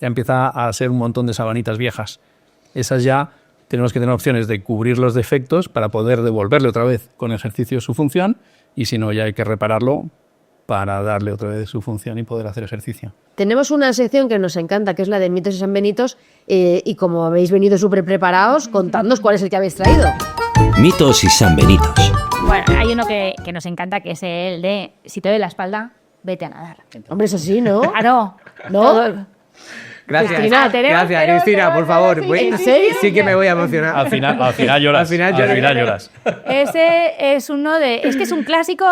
Ya empieza a ser un montón de sabanitas viejas. Esas ya tenemos que tener opciones de cubrir los defectos para poder devolverle otra vez con ejercicio su función y si no, ya hay que repararlo para darle otra vez su función y poder hacer ejercicio. Tenemos una sección que nos encanta, que es la de mitos y sanbenitos, y como habéis venido súper preparados, contadnos cuál es el que habéis traído. Mitos y sanbenitos. Bueno, hay uno que nos encanta, que es el de si te duele la espalda, vete a nadar. Hombre, eso sí, ¿no? Claro. ¿No? Todo- Gracias, Cristina, gracias, Cristina, por favor. ¿En serio? Sí que me voy a emocionar. Al final lloras. Al final lloras. Ese es uno de... Es que es un clásico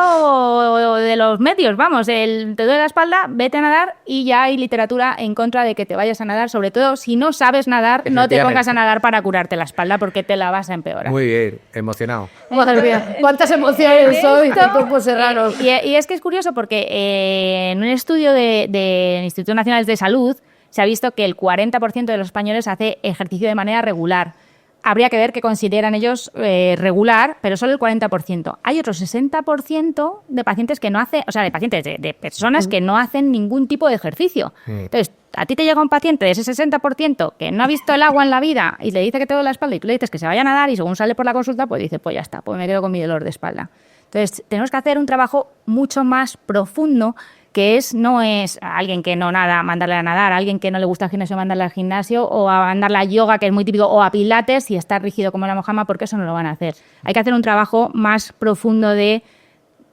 de los medios, vamos. El te duele la espalda, vete a nadar, y ya hay literatura en contra de que te vayas a nadar. Sobre todo, si no sabes nadar, no te Efectivamente. pongas a nadar para curarte la espalda porque te la vas a empeorar. Muy bien, emocionado. Madre mía, cuántas emociones hoy, qué cuerpos serranos. Y es que es curioso porque en un estudio del Instituto Nacional de Salud se ha visto que el 40% de los españoles hace ejercicio de manera regular. Habría que ver qué consideran ellos regular, pero solo el 40%. Hay otro 60% de pacientes que no hacen, o sea, de pacientes, de personas que no hacen ningún tipo de ejercicio. Entonces, a ti te llega un paciente de ese 60% que no ha visto el agua en la vida y le dice que te duele la espalda y tú le dices que se vaya a nadar y según sale por la consulta, pues dice, pues ya está, pues me quedo con mi dolor de espalda. Entonces, tenemos que hacer un trabajo mucho más profundo, que no es a alguien que no nada, mandarle a nadar, a alguien que no le gusta el gimnasio, mandarle al gimnasio, o a mandarle a yoga, que es muy típico, o a pilates, y estar rígido como la mojama, porque eso no lo van a hacer. Hay que hacer un trabajo más profundo de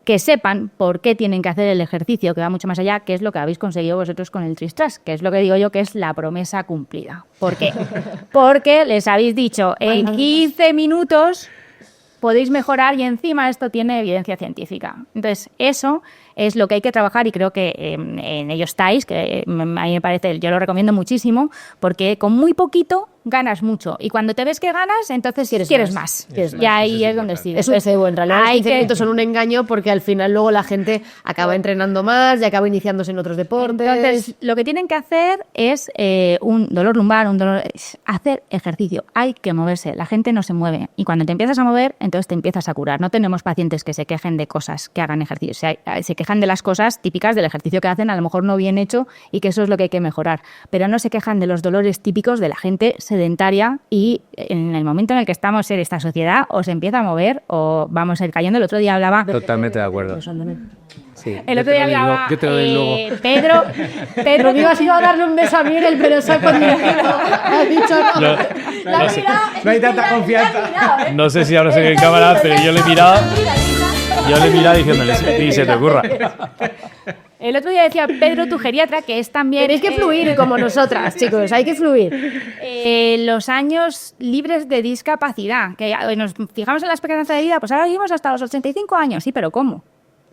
que sepan por qué tienen que hacer el ejercicio, que va mucho más allá, que es lo que habéis conseguido vosotros con el Tristras, que es lo que digo yo que es la promesa cumplida. ¿Por qué? Porque les habéis dicho, en 15 minutos podéis mejorar y encima esto tiene evidencia científica. Entonces, eso es lo que hay que trabajar y creo que en ello estáis, que a mí me parece, yo lo recomiendo muchísimo, porque con muy poquito ganas mucho. Y cuando te ves que ganas, entonces quieres más. Y ahí es donde sí. Es un cebo, en realidad. Los Hay 15 que- minutos son un engaño porque al final luego la gente acaba entrenando más y acaba iniciándose en otros deportes. Entonces, lo que tienen que hacer es un dolor lumbar, es hacer ejercicio. Hay que moverse. La gente no se mueve. Y cuando te empiezas a mover, entonces te empiezas a curar. No tenemos pacientes que se quejen de cosas, que hagan ejercicio. O sea, se quejan de las cosas típicas del ejercicio que hacen, a lo mejor no bien hecho, y que eso es lo que hay que mejorar. Pero no se quejan de los dolores típicos de la gente sedentaria, y en el momento en el que estamos en esta sociedad, o se empieza a mover o vamos a ir cayendo. El otro día hablaba... Totalmente de acuerdo. Sí, El otro día hablaba yo te lo doy luego. Pedro Me ibas a ir a darle un beso a Miguel, pero se ha ha dicho no. No sé. No hay tanta confianza. No sé si ahora se ve en cámara, pero yo le he mirado diciéndole, ni se te ocurra. El otro día decía Pedro, tu geriatra, que es también... Tenéis que fluir como nosotras, chicos, hay que fluir. Los años libres de discapacidad, que nos fijamos en la esperanza de vida, pues ahora vivimos hasta los 85 años, sí, pero ¿cómo?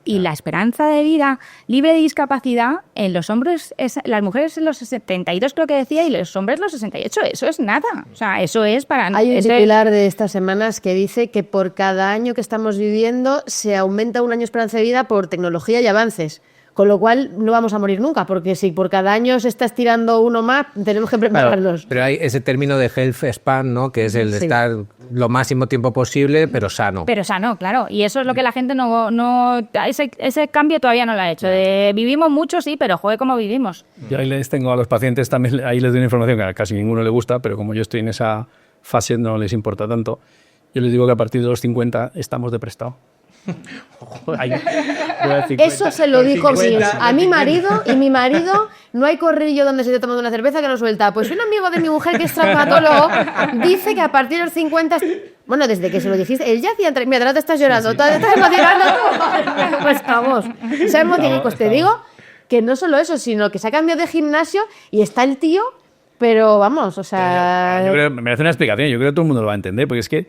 Y la esperanza de vida libre de discapacidad en los hombres, las mujeres en los 72 creo que decía, y los hombres los 68, eso es nada. O sea, eso es para... Hay un eso titular de estas semanas que dice que por cada año que estamos viviendo se aumenta un año de esperanza de vida por tecnología y avances. Con lo cual no vamos a morir nunca, porque si por cada año se está estirando uno más, tenemos que prepararnos. Claro, pero hay ese término de health span, ¿no? Que es el de estar lo máximo tiempo posible, pero sano. Pero sano, claro. Y eso es lo que la gente ese cambio todavía no lo ha hecho. Vivimos mucho, sí, pero joder, cómo vivimos. Yo ahí les tengo a los pacientes también, ahí les doy una información que a casi ninguno le gusta, pero como yo estoy en esa fase no les importa tanto. Yo les digo que a partir de los 50 estamos de prestado. Eso se lo dijo a mi marido, y mi marido no hay corrillo donde se esté tomando una cerveza que no suelta. Pues un amigo de mi mujer que es traumatólogo dice que a partir de los 50... Bueno, desde que se lo dijiste, él ya hacía... Mira, ahora te estás llorando, te estás emocionando tú. Pues vamos, se emociona. Pues te digo que no solo eso, sino que se ha cambiado de gimnasio y está el tío, pero vamos, o sea... Yo creo, me hace una explicación, yo creo que todo el mundo lo va a entender, porque es que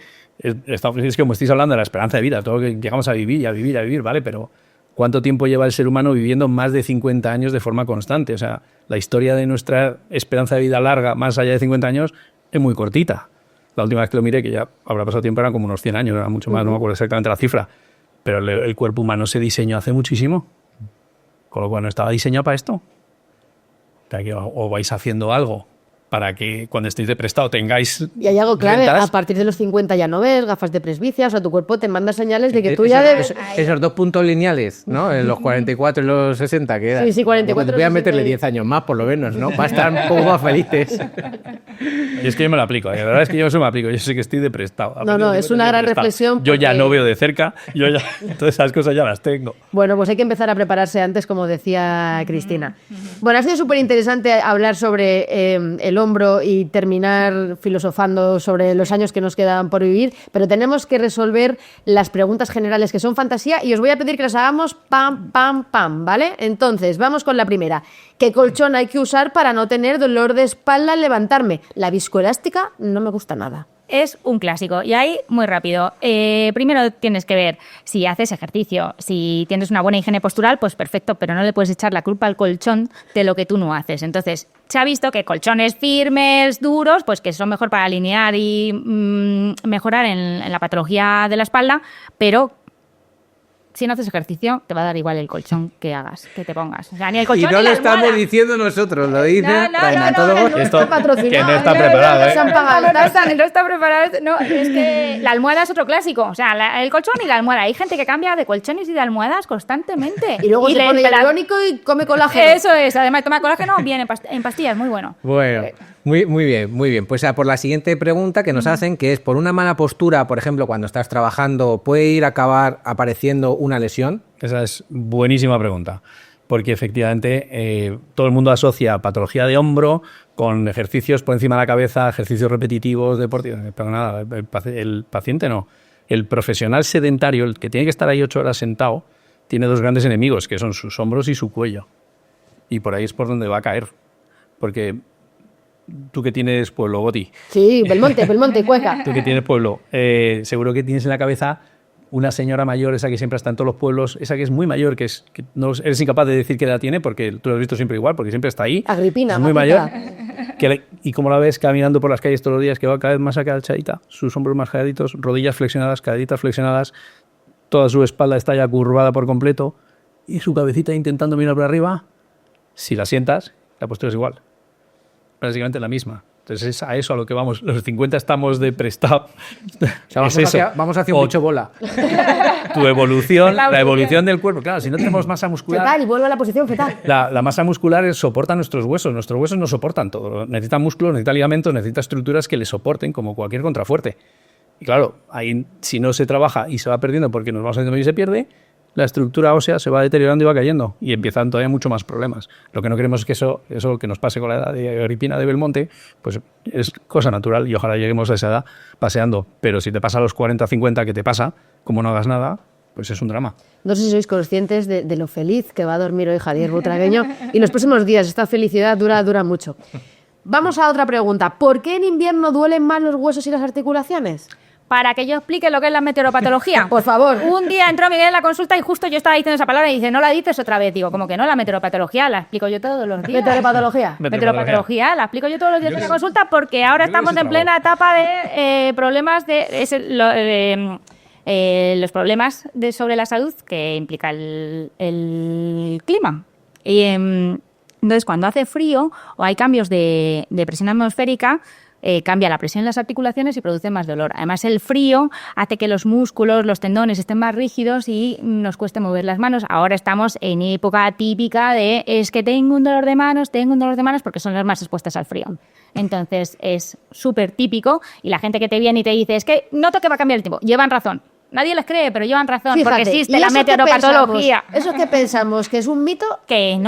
como estáis hablando de la esperanza de vida, todo lo que llegamos a vivir y a vivir, a vivir, ¿vale? Pero ¿cuánto tiempo lleva el ser humano viviendo más de 50 años de forma constante? O sea, la historia de nuestra esperanza de vida larga, más allá de 50 años, es muy cortita. La última vez que lo miré, que ya habrá pasado tiempo, eran como unos 100 años, era mucho más, no me acuerdo exactamente la cifra. Pero el cuerpo humano se diseñó hace muchísimo. Con lo cual no estaba diseñado para esto. O sea, que o vais haciendo algo para que cuando estéis de prestado tengáis... Y hay algo clave, rentas. a partir de los 50 ya no ves, gafas de presbicia, o sea, tu cuerpo te manda señales de que tú ya debes... Esos 2 puntos lineales, ¿no? En los 44 y los 60 queda. Sí, 44, Voy a 60. meterle 10 años más, por lo menos, ¿no? Para estar un poco más felices. Y es que yo me lo aplico, la verdad es que yo eso me aplico, yo sé que estoy de prestado. No, es una gran reflexión Yo ya porque- no veo de cerca, todas esas cosas ya las tengo. Bueno, pues hay que empezar a prepararse antes, como decía Cristina. Bueno, ha sido súper interesante hablar sobre el hombro y terminar filosofando sobre los años que nos quedan por vivir, pero tenemos que resolver las preguntas generales que son fantasía y os voy a pedir que las hagamos pam, pam, pam, ¿vale? Entonces, vamos con la primera. ¿Qué colchón hay que usar para no tener dolor de espalda al levantarme? La viscoelástica no me gusta nada. Es un clásico. Y ahí, muy rápido. Primero tienes que ver si haces ejercicio. Si tienes una buena higiene postural, pues perfecto, pero no le puedes echar la culpa al colchón de lo que tú no haces. Entonces, se ha visto que colchones firmes, duros, pues que son mejor para alinear y mejorar en la patología de la espalda, pero si no haces ejercicio, te va a dar igual el colchón que hagas, que te pongas. O sea, ni el Y colchón no ni lo la estamos almohada. diciendo nosotros, lo dice No, traumatólogo. no Esto- está patrocinado, que no está ¿eh? preparado, No se han ¿eh? pagado. No está preparado. No, es que la almohada es otro clásico. O sea, el colchón y la almohada. Hay gente que cambia de colchones y de almohadas constantemente. Y luego se le- pone la- hialurónico y come colágeno. Eso es. Además, toma colágeno bien en pastillas. Muy bueno. Bueno, muy bien, muy bien. Pues por la siguiente pregunta que nos hacen, que es por una mala postura, por ejemplo, cuando estás trabajando, ¿puede ir a acabar apareciendo una lesión? Esa es buenísima pregunta, porque efectivamente todo el mundo asocia patología de hombro con ejercicios por encima de la cabeza, ejercicios repetitivos, deportivos, pero nada, el paciente no. El profesional sedentario, el que tiene que estar ahí 8 horas sentado, tiene 2 grandes enemigos, que son sus hombros y su cuello. Y por ahí es por donde va a caer, porque tú que tienes pueblo, Goti, Sí, Belmonte, Cueca. tú que tienes pueblo, seguro que tienes en la cabeza una señora mayor, esa que siempre está en todos los pueblos, esa que es muy mayor, que no eres incapaz de decir qué edad tiene, porque tú lo has visto siempre igual, porque siempre está ahí. Agripina, es muy gatita. mayor. Y como la ves caminando por las calles todos los días, que va cada vez más agachadita, sus hombros más agachaditos, rodillas flexionadas, caderitas flexionadas, toda su espalda está ya curvada por completo y su cabecita intentando mirar para arriba. Si la sientas, la postura es igual. Básicamente la misma. Entonces es a eso a lo que vamos. Los 50 estamos de prestado. O sea, vamos hacia un bicho bola. Tu evolución, la evolución del cuerpo. Claro, si no tenemos masa muscular... Fetal, y vuelvo a la posición fetal. La masa muscular soporta nuestros huesos. Nuestros huesos no soportan todo. Necesita músculo, necesita ligamentos, necesita estructuras que le soporten como cualquier contrafuerte. Y claro, ahí si no se trabaja y se va perdiendo porque nos vamos haciendo y se pierde, la estructura ósea se va deteriorando y va cayendo y empiezan todavía mucho más problemas. Lo que no queremos es que eso que nos pase con la edad de Agripina de Belmonte, pues es cosa natural y ojalá lleguemos a esa edad paseando. Pero si te pasa a los 40, 50, ¿qué te pasa? Como no hagas nada, pues es un drama. No sé si sois conscientes de lo feliz que va a dormir hoy Javier Butragueño y los próximos días esta felicidad dura mucho. Vamos a otra pregunta. ¿Por qué en invierno duelen más los huesos y las articulaciones? Para que yo explique lo que es la meteoropatología. Por favor. Un día entró Miguel en la consulta y justo yo estaba diciendo esa palabra y dice, no la dices otra vez. Digo, como que no, la meteoropatología la explico yo todos los días. ¿Meteoropatología? Meteoropatología la explico yo todos los días en la consulta porque ahora estamos en plena etapa de problemas los problemas sobre la salud que implica el clima. Y entonces, cuando hace frío o hay cambios de presión atmosférica, cambia la presión en las articulaciones y produce más dolor. Además, el frío hace que los músculos, los tendones estén más rígidos y nos cueste mover las manos. Ahora estamos en época típica de es que tengo un dolor de manos porque son las más expuestas al frío. Entonces, es súper típico y la gente que te viene y te dice es que noto que va a cambiar el tiempo. Llevan razón. Nadie les cree, pero llevan razón. Fíjate, porque existe ¿y la eso qué meteoropatología. pensamos? ¿Eso que pensamos? ¿Que es un mito? Que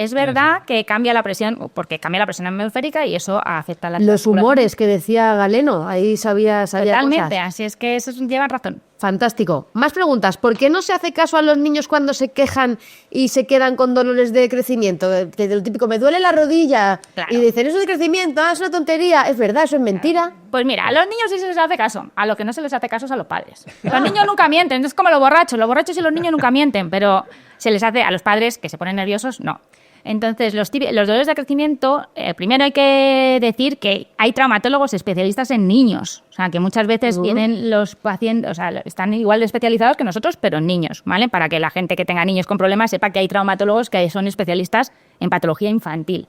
es verdad que cambia la presión, porque cambia la presión atmosférica y eso afecta a la Los humores que decía Galeno, ahí sabía Totalmente, cosas. así es que eso llevan razón. Fantástico. Más preguntas. ¿Por qué no se hace caso a los niños cuando se quejan y se quedan con dolores de crecimiento? Que lo típico, me duele la rodilla. Claro. Y dicen, eso de crecimiento, es una tontería. Es verdad, eso es mentira. Pues mira, a los niños sí se les hace caso. A lo que no se les hace caso es a los padres. Los niños nunca mienten, es como los borrachos. Los borrachos y los niños nunca mienten, pero se les hace a los padres que se ponen nerviosos, no. Entonces, los dolores de crecimiento, primero hay que decir que hay traumatólogos especialistas en niños. O sea, que muchas veces vienen los pacientes, o sea, están igual de especializados que nosotros, pero en niños, ¿vale? Para que la gente que tenga niños con problemas sepa que hay traumatólogos que son especialistas en patología infantil.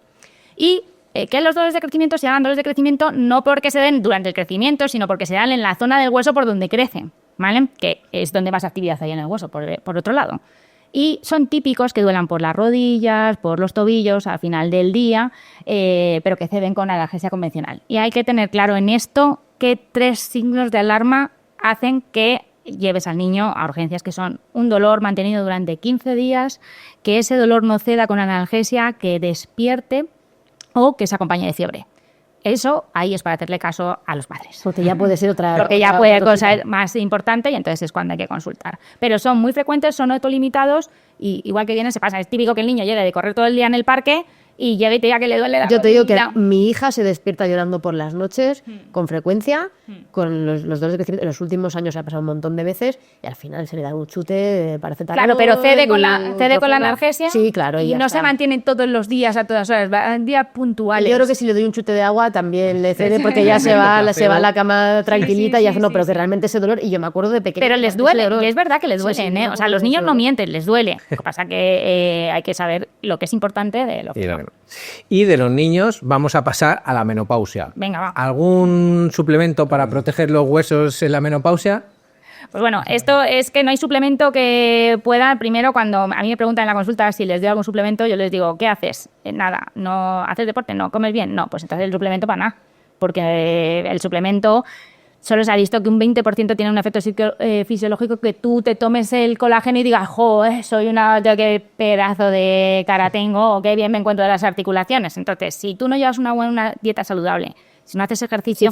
Y que los dolores de crecimiento se llaman dolores de crecimiento no porque se den durante el crecimiento, sino porque se dan en la zona del hueso por donde crecen, ¿vale? Que es donde más actividad hay en el hueso, por otro lado. Y son típicos que duelan por las rodillas, por los tobillos al final del día, pero que ceden con analgesia convencional. Y hay que tener claro en esto que 3 signos de alarma hacen que lleves al niño a urgencias, que son un dolor mantenido durante 15 días, que ese dolor no ceda con analgesia, que despierte o que se acompañe de fiebre. Eso ahí es para hacerle caso a los padres. Porque ya puede ser otra... Porque ya puede ser más importante y entonces es cuando hay que consultar. Pero son muy frecuentes, son autolimitados y igual que vienen se pasa. Es típico que el niño llegue de correr todo el día en el parque y llegue y te diga que le duele la rodilla. Yo te digo que mi hija se despierta llorando por las noches con frecuencia, con los dolores de crecimiento. En los últimos años se ha pasado un montón de veces y al final se le da un chute para paracetamol. Claro, pero cede con la analgesia. Sí, claro. Y no se mantiene todos los días a todas horas, en días puntuales. Yo creo que si le doy un chute de agua también le cede porque ya se va a la cama tranquilita y hace pero que realmente ese dolor, y yo me acuerdo de pequeña. Pero les duele, y es verdad que les duelen, sí, ¿eh? O sea, los niños no mienten, les duele. Lo que pasa que hay que saber lo que es importante de lo que no. Y de los niños vamos a pasar a la menopausia. Venga, va. ¿Algún suplemento para proteger los huesos en la menopausia? Pues bueno, esto es que no hay suplemento que pueda. Primero, cuando a mí me preguntan en la consulta si les doy algún suplemento, yo les digo, ¿qué haces? Nada. ¿No haces deporte? No. ¿Comes bien? No. Pues entonces el suplemento para nada. Porque el suplemento solo se ha visto que un 20% tiene un efecto fisiológico, que tú te tomes el colágeno y digas, qué pedazo de cara tengo, o qué bien me encuentro de las articulaciones. Entonces, si tú no llevas una buena dieta saludable, si no haces ejercicio...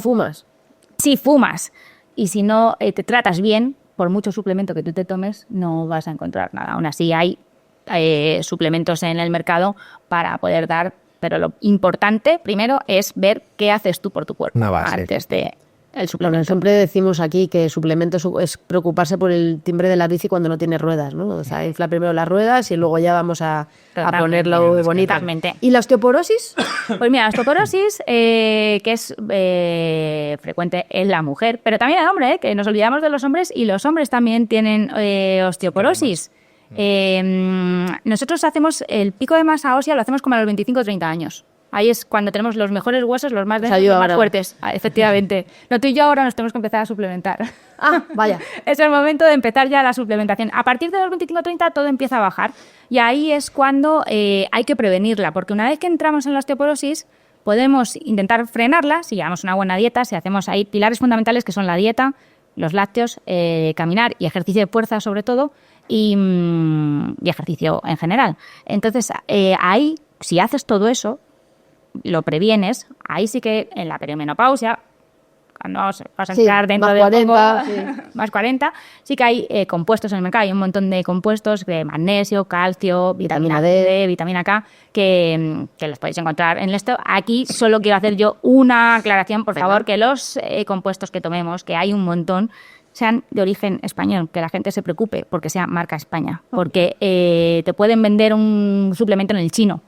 Si fumas y si no te tratas bien, por mucho suplemento que tú te tomes, no vas a encontrar nada. Aún así hay suplementos en el mercado para poder dar, pero lo importante primero es ver qué haces tú por tu cuerpo. Una base. Antes de El suplemento, siempre decimos aquí que suplemento es preocuparse por el timbre de la bici cuando no tiene ruedas, ¿no? O sea, infla primero las ruedas y luego ya vamos a ponerlo bonito. Totalmente. ¿Y la osteoporosis? Pues mira, la osteoporosis, que es frecuente en la mujer, pero también en el hombre, que nos olvidamos de los hombres, y los hombres también tienen osteoporosis. Nosotros hacemos el pico de masa ósea, lo hacemos como a los 25 o 30 años. Ahí es cuando tenemos los mejores huesos, los más densos, los más fuertes. Efectivamente. No, tú y yo ahora nos tenemos que empezar a suplementar. Ah, vaya. Es el momento de empezar ya la suplementación. A partir de los 25 o 30 todo empieza a bajar. Y ahí es cuando hay que prevenirla, porque una vez que entramos en la osteoporosis, podemos intentar frenarla si llevamos una buena dieta, si hacemos ahí pilares fundamentales que son la dieta, los lácteos, caminar y ejercicio de fuerza sobre todo, y ejercicio en general. Entonces, ahí, si haces todo eso, lo previenes, ahí sí que en la perimenopausia, cuando vas a entrar dentro de 40, más 40, sí que hay compuestos en el mercado, hay un montón de compuestos de magnesio, calcio, vitamina D, vitamina K, que los podéis encontrar en esto. Aquí solo quiero hacer yo una aclaración, por favor, que los compuestos que tomemos, que hay un montón, sean de origen español, que la gente se preocupe porque sea marca España, porque te pueden vender un suplemento en el chino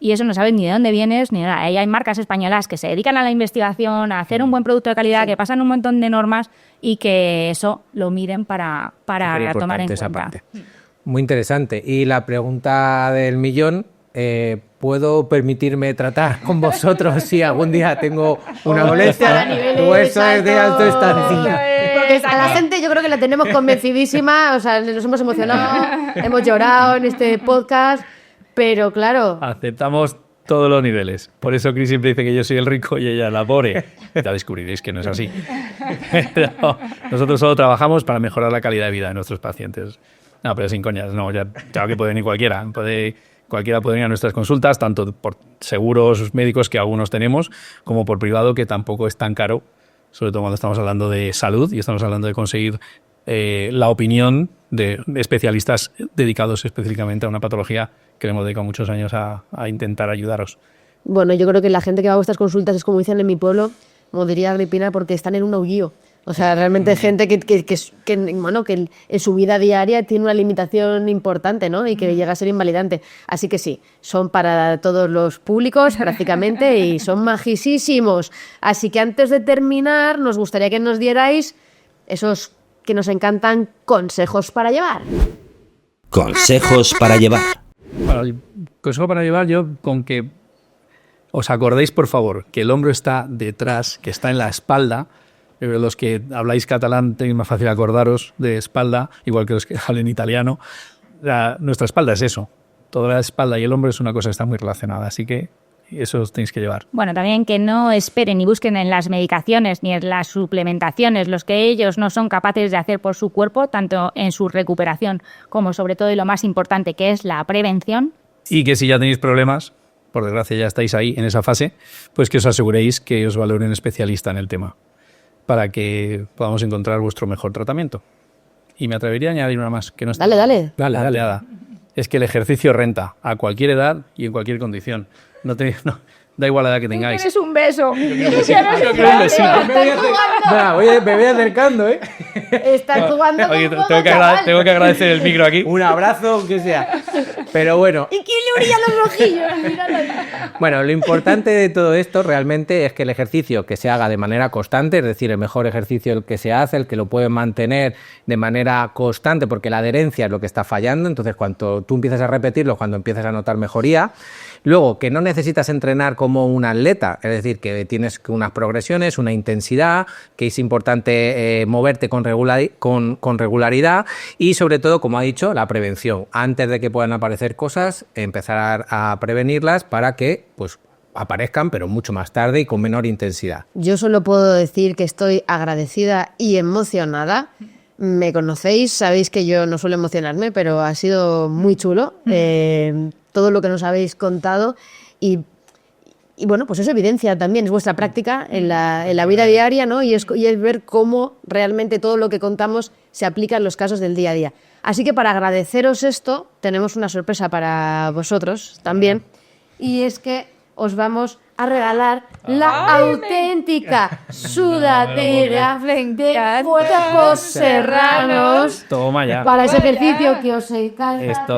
y eso no sabes ni de dónde vienes ni nada. Ahí hay marcas españolas que se dedican a la investigación, a hacer un buen producto de calidad, que pasan un montón de normas y que eso lo miren para tomar en cuenta. Muy interesante. Y la pregunta del millón, ¿puedo permitirme tratar con vosotros si algún día tengo una molestia? ¿O eso es de alto estancia? Porque a la gente yo creo que la tenemos convencidísima, o sea, nos hemos emocionado, hemos llorado en este podcast, pero claro... Aceptamos todos los niveles. Por eso Chris siempre dice que yo soy el rico y ella la pobre. Ya descubriréis que no es así. Pero nosotros solo trabajamos para mejorar la calidad de vida de nuestros pacientes. No, pero sin coñas, no, ya claro que puede venir cualquiera. Cualquiera puede venir a nuestras consultas, tanto por seguros médicos que algunos tenemos, como por privado, que tampoco es tan caro, sobre todo cuando estamos hablando de salud y estamos hablando de conseguir la opinión de especialistas dedicados específicamente a una patología que le hemos dedicado muchos años a intentar ayudaros. Bueno, yo creo que la gente que va a vuestras consultas es como dicen en mi pueblo, como diría Agripina, porque están en un aullido. O sea, realmente gente que en su vida diaria tiene una limitación importante, ¿no? Y que llega a ser invalidante. Así que sí, son para todos los públicos prácticamente y son majísimos. Así que antes de terminar, nos gustaría que nos dierais esos que nos encantan consejos para llevar. Consejos para llevar. Bueno, el consejo para llevar yo con que os acordéis, por favor, que el hombro está detrás, que está en la espalda. Los que habláis catalán tenéis más fácil acordaros de espalda, igual que los que hablan italiano. Nuestra espalda es eso. Toda la espalda y el hombro es una cosa que está muy relacionada, así que eso os tenéis que llevar. Bueno, también que no esperen ni busquen en las medicaciones ni en las suplementaciones los que ellos no son capaces de hacer por su cuerpo, tanto en su recuperación como sobre todo y lo más importante, que es la prevención. Y que si ya tenéis problemas, por desgracia ya estáis ahí en esa fase, pues que os aseguréis que os valore un especialista en el tema, para que podamos encontrar vuestro mejor tratamiento. Y me atrevería a añadir una más. Que no está... Dale. Dale. Es que el ejercicio renta a cualquier edad y en cualquier condición. Da igual la edad que tengáis. Tienes un beso. Me voy acercando, ¿eh? Estás jugando con Oye, fuego, tengo que agradecer el micro aquí. Un abrazo, aunque sea. Pero bueno. ¿Y quién le brilla los ojillos? Bueno, lo importante de todo esto realmente es que el ejercicio que se haga de manera constante, es decir, el mejor ejercicio el que se hace, el que lo puede mantener de manera constante, porque la adherencia es lo que está fallando. Entonces, cuando tú empiezas a repetirlo, cuando empiezas a notar mejoría. Luego, que no necesitas entrenar como un atleta, es decir, que tienes unas progresiones, una intensidad, que es importante moverte con regularidad y, sobre todo, como ha dicho, la prevención. Antes de que puedan aparecer cosas, empezar a prevenirlas para que pues, aparezcan, pero mucho más tarde y con menor intensidad. Yo solo puedo decir que estoy agradecida y emocionada. Me conocéis, sabéis que yo no suelo emocionarme, pero ha sido muy chulo. Todo lo que nos habéis contado y bueno, pues eso evidencia también, es vuestra práctica en la vida diaria, ¿no? Y es ver cómo realmente todo lo que contamos se aplica en los casos del día a día. Así que para agradeceros esto, tenemos una sorpresa para vosotros también, y es que os vamos a regalar la auténtica sudadera de Cuerpos Serranos Toma ya. para ese ejercicio que os encanta. Esto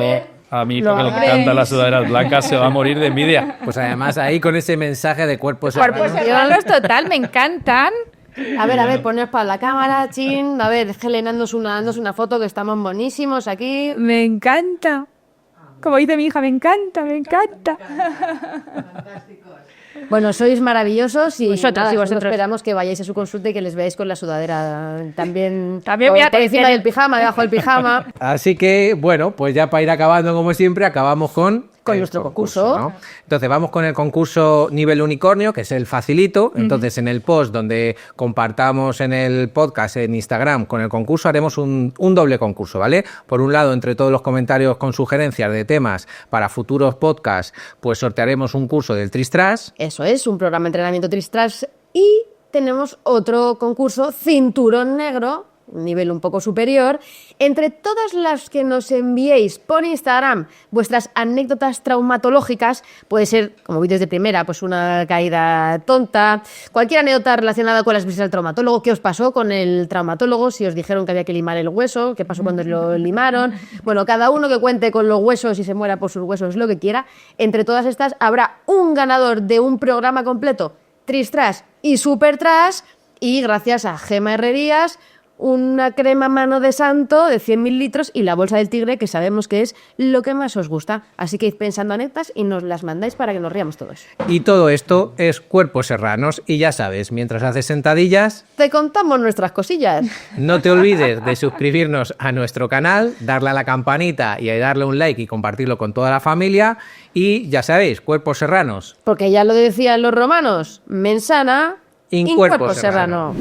a mí, Lo que le haréis. encantan las sudaderas blancas, se va a morir de envidia. Pues además ahí con ese mensaje de cuerpos Cuerpos serranos. serranos total, me encantan. A ver, poneos para la cámara, chin. A ver, Helen, dándonos una foto que estamos monísimos aquí. Me encanta. Como dice mi hija, me encanta, me encanta. Bueno, sois maravillosos y Vosotros, nada, sí, solo vosotros. esperamos que vayáis a su consulta y que les veáis con la sudadera también También voy a por encima tener- del pijama, debajo del pijama. Así que, bueno, pues ya para ir acabando como siempre, acabamos con el nuestro concurso. ¿no? Entonces vamos con el concurso nivel unicornio, que es el facilito. Entonces en el post donde compartamos en el podcast, en Instagram, con el concurso, haremos un doble concurso, ¿vale? Por un lado, entre todos los comentarios con sugerencias de temas para futuros podcasts, pues sortearemos un curso del Tristras. Eso es, un programa de entrenamiento Tristras y tenemos otro concurso, Cinturón Negro, un nivel un poco superior. Entre todas las que nos enviéis por Instagram vuestras anécdotas traumatológicas, puede ser, como vídeos de primera, pues una caída tonta, cualquier anécdota relacionada con las visitas al traumatólogo, qué os pasó con el traumatólogo, si os dijeron que había que limar el hueso, qué pasó cuando lo limaron. Bueno, cada uno que cuente con los huesos y se muera por sus huesos, lo que quiera. Entre todas estas habrá un ganador de un programa completo, Tristras y Supertras, y gracias a Gema Herrerías, una crema mano de santo de 100 mililitros y la bolsa del tigre, que sabemos que es lo que más os gusta. Así que id pensando anécdotas y nos las mandáis para que nos riamos todos. Y todo esto es Cuerpos Serranos. Y ya sabes, mientras haces sentadillas, Te contamos nuestras cosillas. no te olvides de suscribirnos a nuestro canal, darle a la campanita y darle un like y compartirlo con toda la familia. Y ya sabéis, Cuerpos Serranos. Porque ya lo decían los romanos, mens sana In corpore corpore serrano.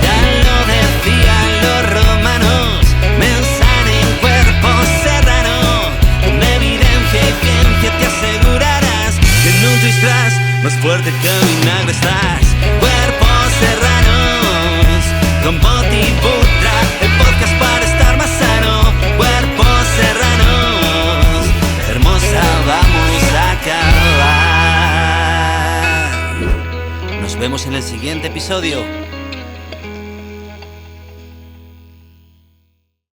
Ya lo decían los romanos, mens sana in corpore serrano. Con evidencia y ciencia te asegurarás que en un Tristras más fuerte que vinagre estás. Cuerpos serranos, con Boti y Butra, el podcast para estar más sano. Cuerpos serranos, hermosa vamos a acabar. Nos vemos en el siguiente episodio.